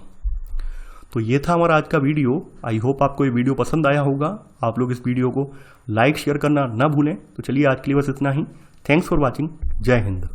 तो ये था हमारा आज का वीडियो। आई होप आपको ये वीडियो पसंद आया होगा। आप लोग इस वीडियो को लाइक शेयर करना ना भूलें। तो चलिए आज के लिए बस इतना ही। Thanks for watching. जय हिंद।